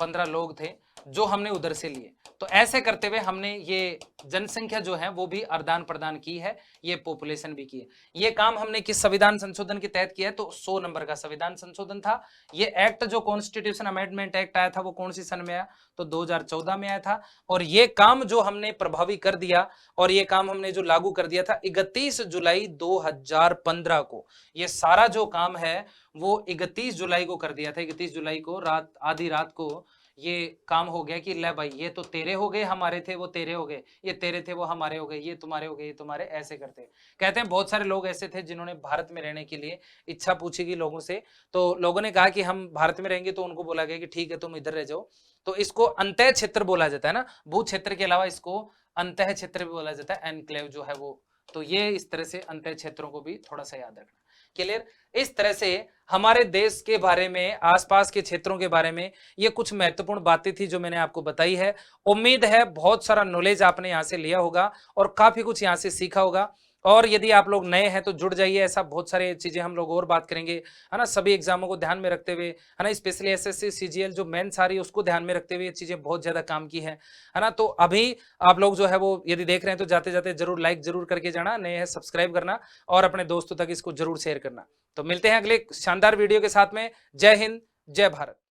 15 लोग थे जो हमने उधर से लिए। तो ऐसे करते हुए हमने ये जनसंख्या जो है वो भी आदान प्रदान की है, ये पॉपुलेशन भी की है। ये काम हमने किस संविधान संशोधन के तहत किया है? तो 100 नंबर का संविधान संशोधन था। ये एक्ट जो कॉन्स्टिट्यूशन अमेंडमेंट एक्ट आया था वो कौन सी सन में आया? तो 2014 में आया था। और ये काम जो हमने प्रभावी कर दिया और ये काम हमने जो लागू कर दिया था 31 जुलाई 2015 को, ये सारा जो काम है वो 31 जुलाई को कर दिया था। 31 जुलाई को रात, आधी रात को ये काम हो गया कि ले भाई ये तो तेरे हो गए, हमारे थे वो तेरे हो गए, ये तेरे थे वो हमारे हो गए, ये तुम्हारे हो गए ये तुम्हारे, ऐसे करते कहते हैं। बहुत सारे लोग ऐसे थे जिन्होंने भारत में रहने के लिए इच्छा पूछी गई लोगों से, तो लोगों ने कहा कि हम भारत में रहेंगे, तो उनको बोला गया कि ठीक है तुम इधर रह जाओ। तो इसको अंतः क्षेत्र बोला जाता है ना, भू क्षेत्र के अलावा इसको अंतः क्षेत्र भी बोला जाता है, एनक्लेव जो है वो। तो ये इस तरह से अंतः क्षेत्रों को भी थोड़ा सा याद रखना। क्लियर? इस तरह से हमारे देश के बारे में, आसपास के क्षेत्रों के बारे में ये कुछ महत्वपूर्ण बातें थी जो मैंने आपको बताई है। उम्मीद है बहुत सारा नॉलेज आपने यहाँ से लिया होगा और काफी कुछ यहाँ से सीखा होगा। और यदि आप लोग नए हैं तो जुड़ जाइए, ऐसा बहुत सारे चीजें हम लोग और बात करेंगे, है ना, सभी एग्जामों को ध्यान में रखते हुए, है ना, स्पेशली एसएससी सीजीएल जो मेंस आ रही है उसको ध्यान में रखते हुए ये चीजें बहुत ज्यादा काम की है ना। तो अभी आप लोग जो है वो यदि देख रहे हैं तो जाते जाते जरूर लाइक जरूर करके जाना, नए हैं सब्सक्राइब करना और अपने दोस्तों तक इसको जरूर शेयर करना। तो मिलते हैं अगले शानदार वीडियो के साथ में। जय हिंद, जय भारत।